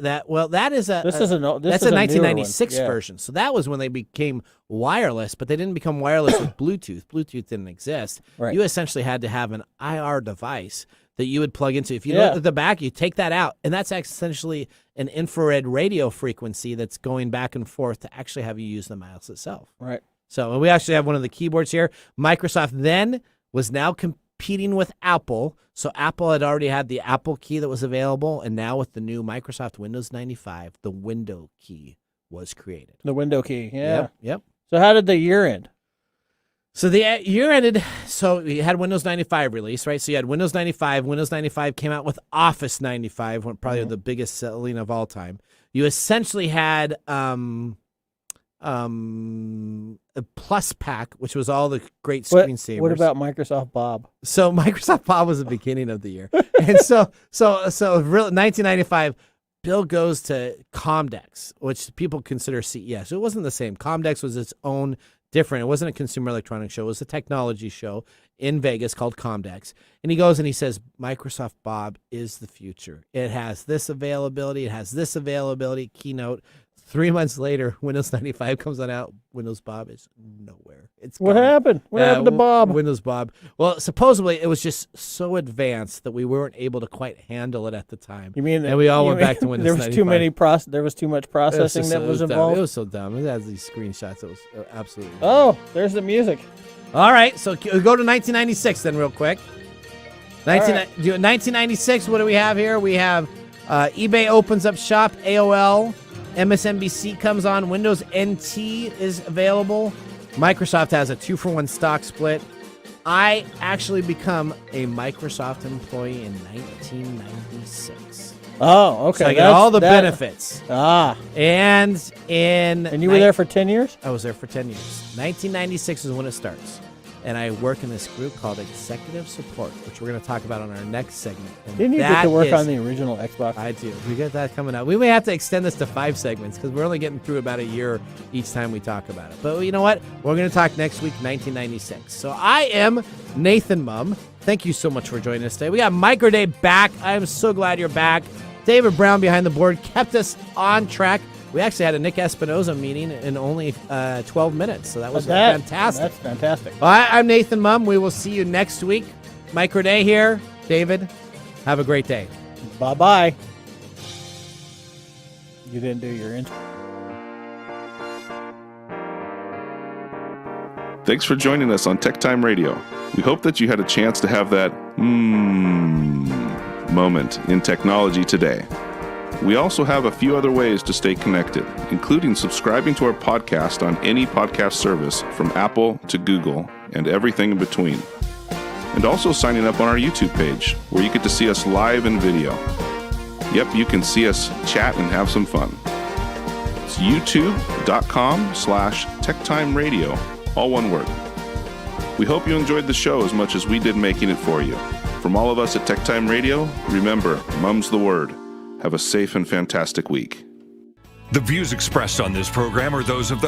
is a that's a 1996 version. So that was when they became wireless, but they didn't become wireless with Bluetooth. Bluetooth didn't exist. Right. You essentially had to have an IR device that you would plug into. If you look at the back, you take that out, and that's essentially an infrared radio frequency that's going back and forth to actually have you use the mouse itself. Right. So we actually have one of the keyboards here. Microsoft then was now competing with Apple. So Apple had already had the Apple key that was available, and now with the new Microsoft Windows 95, the window key was created. The window key, yeah. Yep. So how did the year end? So the year ended, so you had Windows 95 release, right? So you had Windows 95. Windows 95 came out with Office 95, probably the biggest selling of all time. You essentially had a Plus Pack, which was all the great screensavers. What about Microsoft Bob? So Microsoft Bob was the beginning of the year. And so really 1995, Bill goes to Comdex, which people consider CES. It wasn't the same. Comdex was its own different. It wasn't a consumer electronics show. It was a technology show in Vegas called Comdex. And he goes and he says, Microsoft Bob is the future. It has this availability. It has this availability. Keynote. 3 months later, Windows 95 comes on out. Windows Bob is nowhere. It's gone. What happened? What happened to Bob? Windows Bob. Well, supposedly it was just so advanced that we weren't able to quite handle it at the time. You mean? And we all went back to Windows 95. There was too much processing that was involved. It was so dumb. It has these screenshots. It was absolutely. Oh, there's the music. All right, so go to 1996 then, real quick. 1996. What do we have here? We have eBay opens up shop. AOL. MSNBC comes on. Windows NT is available. Microsoft has a 2-for-1 stock split. I actually become a Microsoft employee in 1996. Oh, okay. So I get all the benefits. And you were there for 10 years? I was there for 10 years. 1996 is when it starts. And I work in this group called Executive Support, which we're going to talk about on our next segment. And Didn't you get to work on the original Xbox? I do. We got that coming up. We may have to extend this to 5 segments because we're only getting through about a year each time we talk about it. But you know what? We're going to talk next week, 1996. So I am Nathan Mumm. Thank you so much for joining us today. We got Microday back. I am so glad you're back. David Brown behind the board kept us on track. We actually had a Nick Espinoza meeting in only 12 minutes, so that was fantastic. That's fantastic. Well, I'm Nathan Mumm. We will see you next week. Microday here. David, have a great day. Bye-bye. You didn't do your intro. Thanks for joining us on TechTime Radio. We hope that you had a chance to have that moment in technology today. We also have a few other ways to stay connected, including subscribing to our podcast on any podcast service from Apple to Google and everything in between. And also signing up on our YouTube page, where you get to see us live in video. Yep, you can see us chat and have some fun. It's youtube.com/TechTime Radio, all one word. We hope you enjoyed the show as much as we did making it for you. From all of us at TechTime Radio, remember, mum's the word. Have a safe and fantastic week. The views expressed on this program are those of the